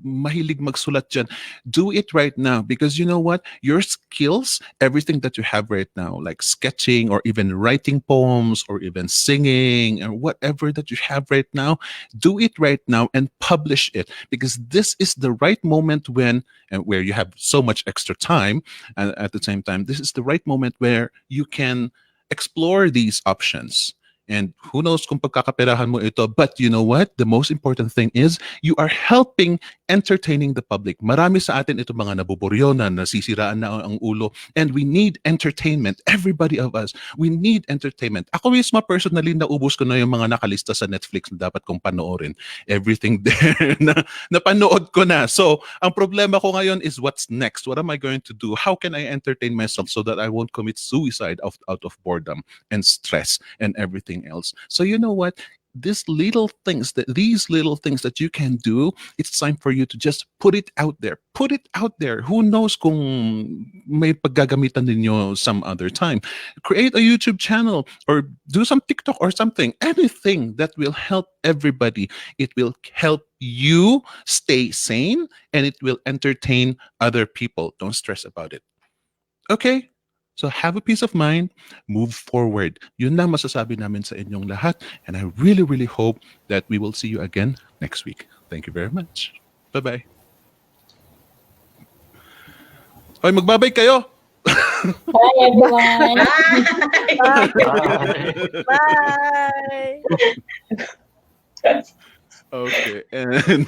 mahilig magsulat dyan, do it right now, because you know what? Your skills, everything that you have right now, like sketching or even writing poems or even singing or whatever that you have right now, do it right now and publish it, because this is the right moment where you have so much extra time, and at the same time, this is the right moment where you can explore these options. And who knows kung pagkakaperahan mo ito. But you know what? The most important thing is you are helping entertaining the public. Marami sa atin ito mga nabuburyo na nasisiraan na ang ulo. And we need entertainment. Everybody of us. We need entertainment. Ako mismo personally, naubos ko na yung mga nakalista sa Netflix na dapat kong panoorin. Everything there na napanood ko na. So, ang problema ko ngayon is what's next? What am I going to do? How can I entertain myself so that I won't commit suicide out of boredom and stress and everything else? So you know what? These little things that you can do, it's time for you to just put it out there. Put it out there. Who knows kung may paggagamitan ninyo some other time. Create a YouTube channel or do some TikTok or something. Anything that will help everybody. It will help you stay sane and it will entertain other people. Don't stress about it. Okay? So have a peace of mind, move forward. Yun lang masasabi namin sa inyong lahat. And I really, really hope that we will see you again next week. Thank you very much. Bye-bye. Hoy, magbabay kayo! Bye, everyone. Bye. Bye. Okay, and